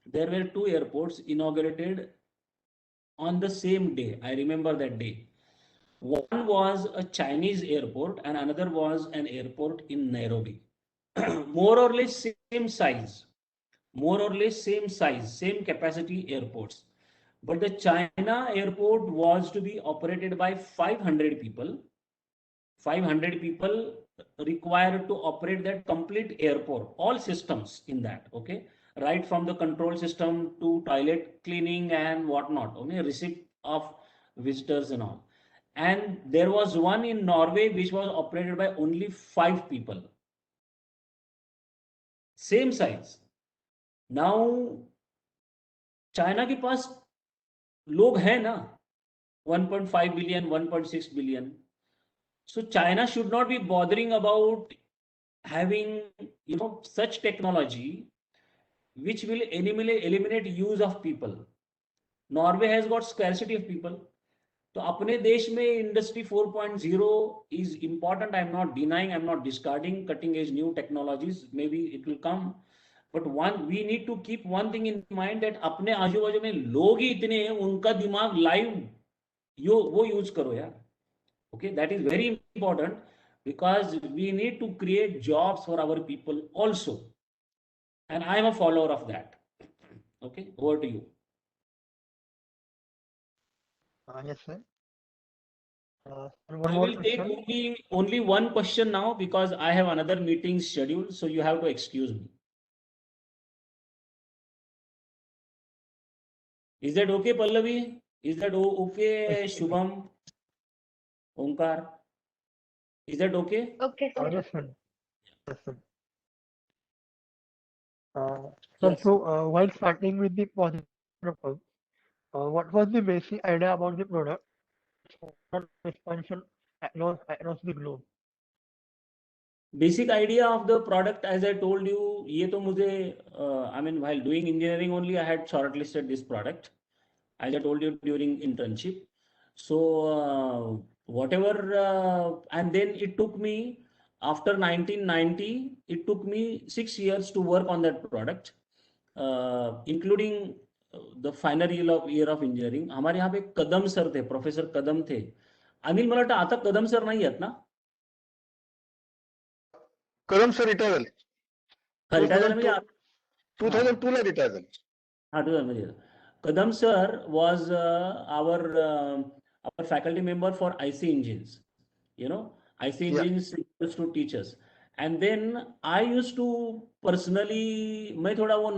There were two airports inaugurated on the same day. I remember that day. One was a Chinese airport and another was an airport in Nairobi. More or less same size, same capacity airports. But the China airport was to be operated by 500 people 500 people required to operate that complete airport, all systems in that, okay? Right from the control system to toilet cleaning and whatnot, okay? Receipt of visitors and all. And there was one in Norway which was operated by only 5 people. Same size. Now, China के पास लोग हैं ना 1.5 billion, 1.6 billion. So China should not be bothering about having, such technology which will eliminate use of people. Norway has got scarcity of people. तो अपने देश में industry 4.0 is important. I'm not denying, I'm not discarding cutting edge new technologies. Maybe it will come. But we need to keep one thing in mind that अपने आजू बाजू में लोग ही इतने हैं, उनका दिमाग लाइव वो यूज करो यार. Okay, that is very important because we need to create jobs for our people also. And I am a follower of that. Okay, over to you. Yes, sir. I will take only one question now because I have another meeting scheduled, so you have to excuse me. Is that okay, Pallavi? Is that okay, Shubham? Omkar? Is that okay? Okay, sir. Yes, sir. Yes, sir. Yes. So, while starting with the positive purpose, what was the basic idea about the product? Expansion across the globe. Basic idea of the product, as I told you, ये तो मुझे, I mean, while doing engineering only, I had shortlisted this product, as I told you during internship. So whatever, and then it took me, after 1990, it took me 6 years to work on that product, including the final year of engineering. हमारे यहाँ पे कदम sir थे, professor कदम थे. अनिल मला वाटतं आता कदम sir नाही आहेत ना? कदम सर रिटायर झाले. रिटायर झाले म्हणजे 2002 ला रिटायर झाले. हा 2000 Kadam sir was our faculty member for IC engines. IC engines used to teach us. And then I used to personally, मैं थोड़ा वो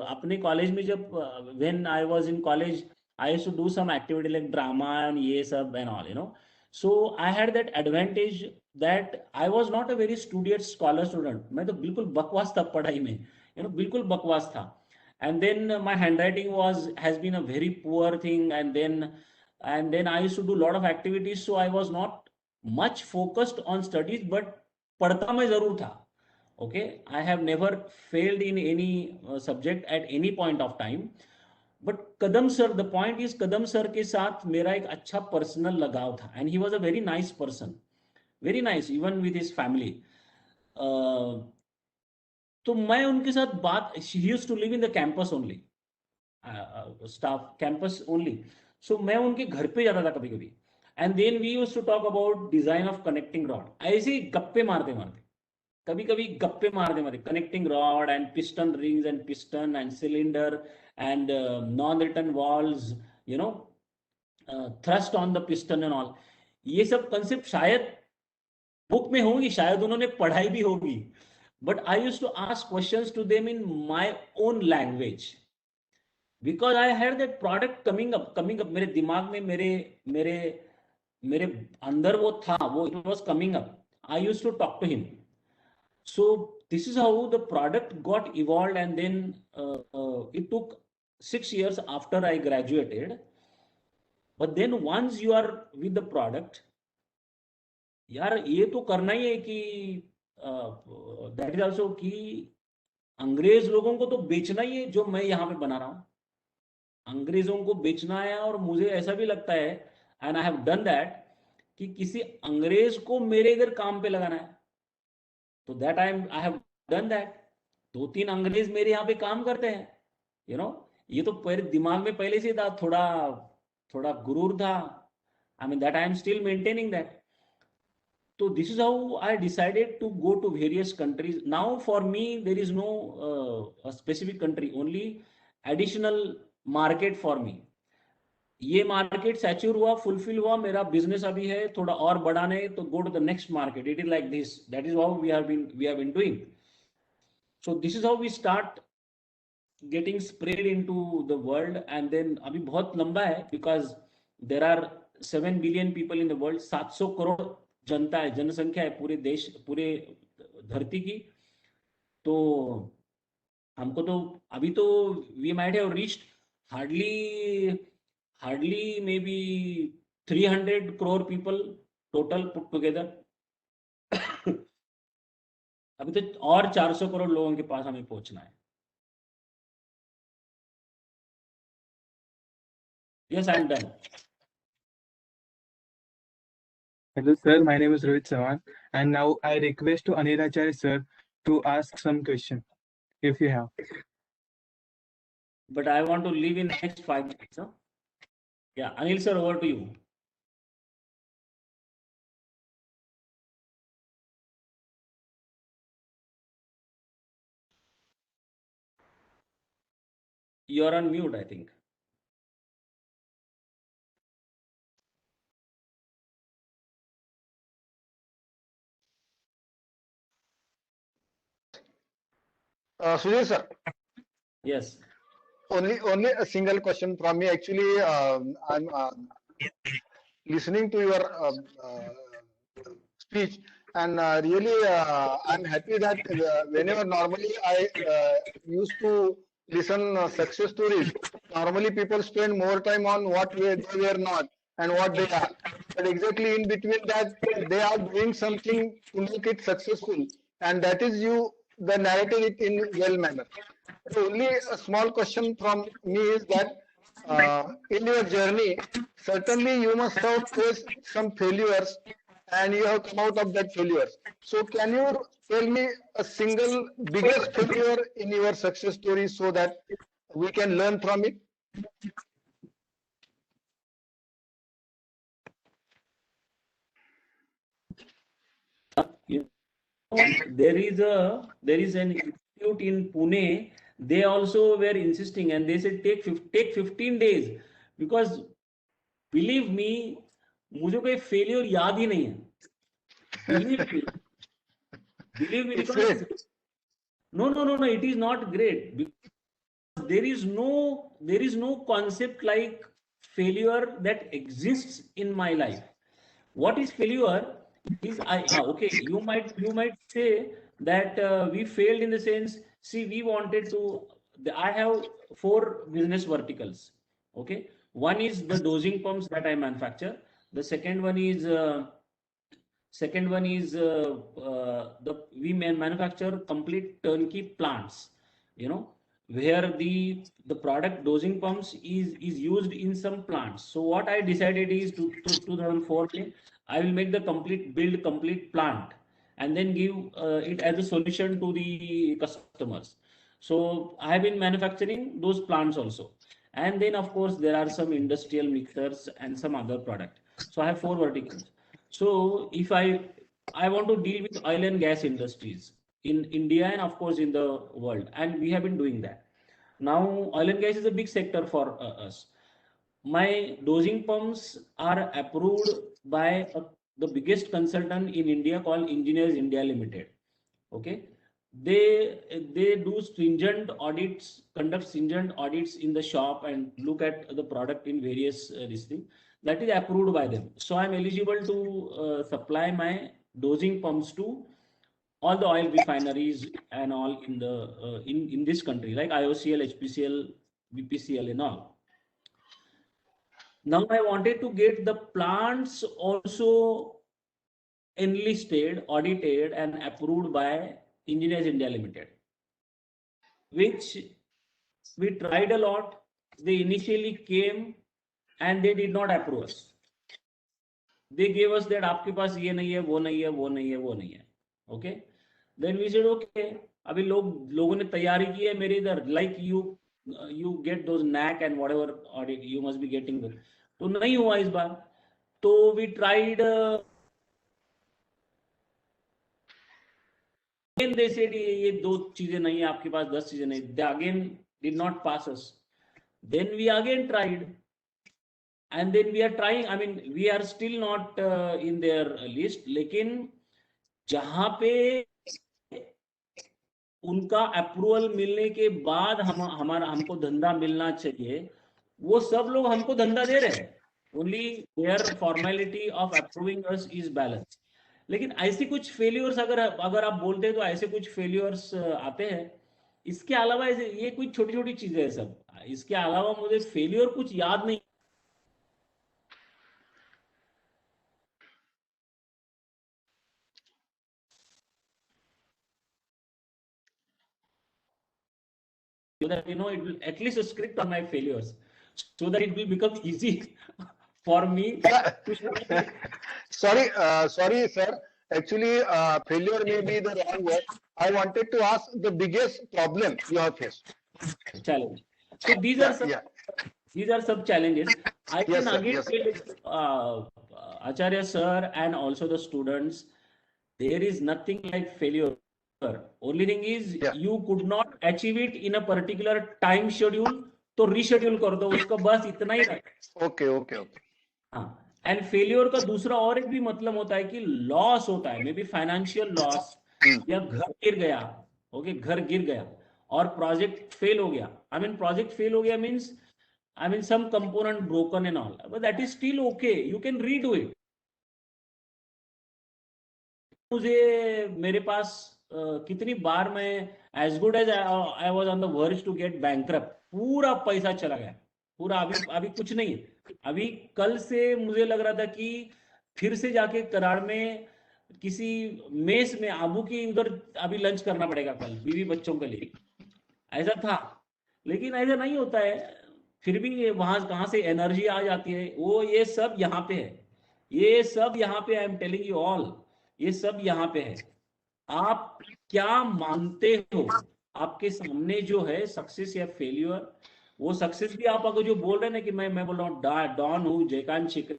अपने कॉलेज में जब when I was in college, I used to do some activity like drama and ये सब and all, So I had that advantage that I was not a very studious scholar student. मैं तो बिल्कुल बकवास था पढ़ाई में, बिल्कुल बकवास था. And then my handwriting has been a very poor thing. And then I used to do a lot of activities. So I was not much focused on studies, but padhta mein zarur tha. Okay. I have never failed in any subject at any point of time. But Kadam sir, the point is Kadam sir ke saath mera ek acha personal lagav tha. And he was a very nice person. Very nice, even with his family. तो मैं उनके साथ बात, she used to live in the campus only, staff campus only. So मैं उनके घर पे जाता था कभी कभी. And then we used to talk about design of connecting rod. ऐसे ही गप्पे मारते मारते, कभी कभी गप्पे मारते मारते, connecting rod and piston rings and piston and cylinder and non-return valves, thrust on the piston and all. ये सब concept शायद बुक में होंगी, शायद उन्होंने पढ़ाई भी होगी. But I used to ask questions to them in my own language because I had that product coming up. मेरे दिमाग में मेरे अंदर वो था, वो it was coming up. I used to talk to him. So this is how the product got evolved, and then it took 6 years after I graduated. But then once you are with the product, यार ये तो करना ही है कि that is also कि अंग्रेज लोगों को तो बेचना ही है जो मैं यहाँ पे बना रहा हूँ. अंग्रेजों को बेचना है. और मुझे ऐसा भी लगता है, and I have done that, कि किसी अंग्रेज को मेरे इधर काम पे लगाना है. तो that I have done that. 2-3 अंग्रेज मेरे यहाँ पे काम करते हैं. ये तो मेरे दिमाग में पहले से था, थोड़ा गुरूर था. I mean that I am still maintaining that. So this is how I decided to go to various countries. Now for me, there is no a specific country, only additional market for me. ये market सैच्योर हुआ, fulfil हुआ, मेरा business अभी है थोड़ा और बढ़ाने, तो go to the next market. It is like this. That is how we have been doing. So this is how we start getting spread into the world. And then अभी बहुत लंबा है, because there are 7 billion people in the world. 700 crore जनता है, जनसंख्या है पूरे देश, पूरे धरती की. तो हमको तो अभी तो we might have reached hardly maybe 300 crore people total put together. अभी तो और 400 करोड़ लोगों के पास हमें पहुंचना है. Yes, I am done. Hello, sir. My name is Rohit Sawan, and now I request to Anil Acharya, sir, to ask some question, if you have. But I want to leave in next 5 minutes. Huh? Yeah, Anil sir, over to you. You are on mute, I think. Sujay sir, Yes. only a single question from me. Actually, I'm listening to your speech, and really, I'm happy that whenever normally I used to listen success stories, normally people spend more time on what they were not and what they are. But exactly in between that, they are doing something to make it successful, and that is you, the narrative it in well manner. So only a small question from me is that in your journey, certainly you must have faced some failures and you have come out of that failures. So can you tell me a single biggest failure in your success story so that we can learn from it? You know, there is an institute in Pune. They also were insisting, and they said take 15 days, because believe me, मुझे कोई failure याद ही नहीं है. Believe me, It's because great. no, it is not great. Because there is no concept like failure that exists in my life. What is failure is okay, you might say that we failed in the sense, see, we wanted to, I have 4 business verticals. Okay, one is the dosing pumps that I manufacture. The second one is we manufacture complete turnkey plants, where the product dosing pumps is used in some plants. So what I decided is to 2004, I will make the complete plant, and then give it as a solution to the customers. So I have been manufacturing those plants also. And then of course there are some industrial mixers and some other product. So I have 4 verticals. So if I want to deal with oil and gas industries in India and of course in the world, and we have been doing that. Now oil and gas is a big sector for us. My dosing pumps are approved by the biggest consultant in India called Engineers India Limited. Okay, they do stringent audits, conduct stringent audits in the shop and look at the product in various this thing that is approved by them. So I'm eligible to supply my dosing pumps to all the oil refineries and all in the in this country, like IOCL, HPCL, BPCL and all. Now I wanted to get the plants also enlisted, audited and approved by Engineers India Limited, which we tried a lot. They initially came and they did not approve us. They gave us that आपके पास ये नहीं है, वो नहीं है, वो नहीं है, वो नहीं है. Okay. Then we said okay. अभी लोगों ने तैयारी की है मेरे इधर, like you get those NAC and whatever audit you must be getting. तो नहीं हुआ इस बार. तो we tried. Again they said ये 2 चीजें नहीं है आपके पास, 10 चीजें नहीं. They again did not pass us. Then we again tried. and then we are trying. I mean, we are still not in their list. लेकिन जहाँ पे उनका अप्रूवल मिलने के बाद हमको धंधा मिलना चाहिए, वो सब लोग हमको धंधा दे रहे हैं. Only their formality of approving us is balance. लेकिन ऐसी कुछ फेलियर्स अगर आप बोलते हैं तो ऐसे कुछ फेलियर्स आते हैं. इसके अलावा ये कुछ छोटी छोटी चीजें हैं सब. इसके अलावा मुझे फेलियर कुछ याद नहीं. So that it will at least a script on my failures, so that it will become easy for me. Sorry, sir. Actually, failure may be the wrong word. I wanted to ask the biggest problem you have faced. Challenge. So these are some challenges. I can again tell Acharya sir and also the students, there is nothing like failure. Only thing is you could not achieve it in a particular time schedule, तो reschedule कर दो उसका, बस इतना ही. Okay. हाँ. And failure का दूसरा और एक भी मतलब होता है कि लॉस होता है, मे बी फाइनेंशियल लॉस, या घर गिर गया. ओके, घर गिर गया और प्रोजेक्ट फेल हो गया. आई मीन प्रोजेक्ट फेल हो गया means some component broken and all, but that is still okay, you can redo it. मुझे मेरे पास कितनी बार मैं as good as I was on the verge to get bankrupt, पूरा पैसा चला गया, पूरा. अभी कुछ नहीं है. अभी कल से मुझे लग रहा था कि फिर से जाके कराड़ में किसी मेस में आबू की उधर अभी लंच करना पड़ेगा कल बीवी बच्चों के लिए, ऐसा था. लेकिन ऐसा नहीं होता है. फिर भी वहां कहां से एनर्जी आ जाती है. वो ये सब यहाँ पे है, ये सब यहाँ पे. I am telling you all, ये सब यहाँ पे है. आप क्या मानते हो? आपके सामने जो है सक्सेस या फेल्यूर, वो सक्सेस भी आप अगर जो बोल रहे हैं ना कि मैं बोल रहा हूँ डॉन हूँ, जयकांत शिखर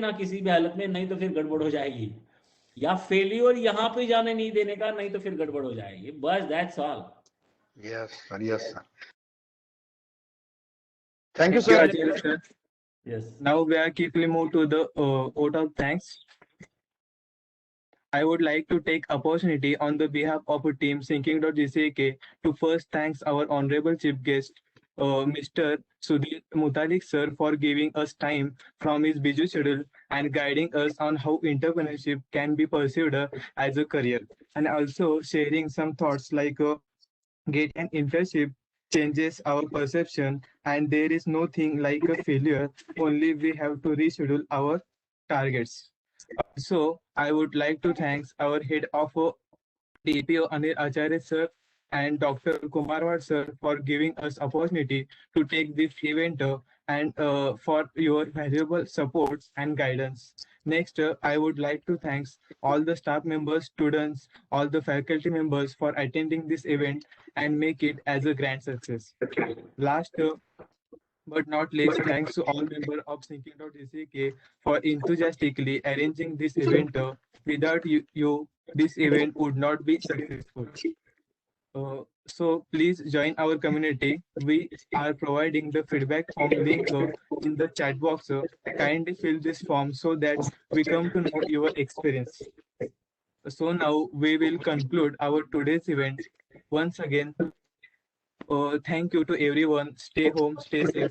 ना किसी भी हालत में, नहीं तो फिर गड़बड़ हो जाएगी. या फेल्यूर यहाँ पे जाने नहीं देने का, नहीं तो फिर गड़बड़ हो जाएगी. बस that's all. Yes, sir. Thank you, sir. Yes. Now we are quickly move to the vote of thanks. I would like to take opportunity on the behalf of a team Thinking.GCK to first thanks our honorable chief guest, Mr. Sudhir Mutalik sir, for giving us time from his busy schedule and guiding us on how entrepreneurship can be pursued as a career, and also sharing some thoughts like get an internship changes our perception, and there is no thing like a failure, only we have to reschedule our targets. So I would like to thank our head of DPO Anil Acharya sir and Dr. Kumarwar sir for giving us opportunity to take this event and for your valuable support and guidance. Next, I would like to thank all the staff members, students, all the faculty members for attending this event and make it as a grand success. Last but not least, thanks to all members of Thinking.GCK for enthusiastically arranging this event. Without you, this event would not be successful. So please join our community. We are providing the feedback form link in the chat box. Kindly fill this form so that we come to know your experience. So now we will conclude our today's event. Once again, thank you to everyone. Stay home, stay safe.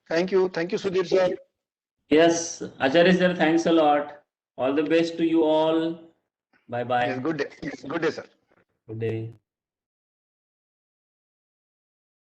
Thank you, Sudhir sir. Yes, Acharya sir, thanks a lot. All the best to you all. Bye bye. Yes, good day, sir. Good day.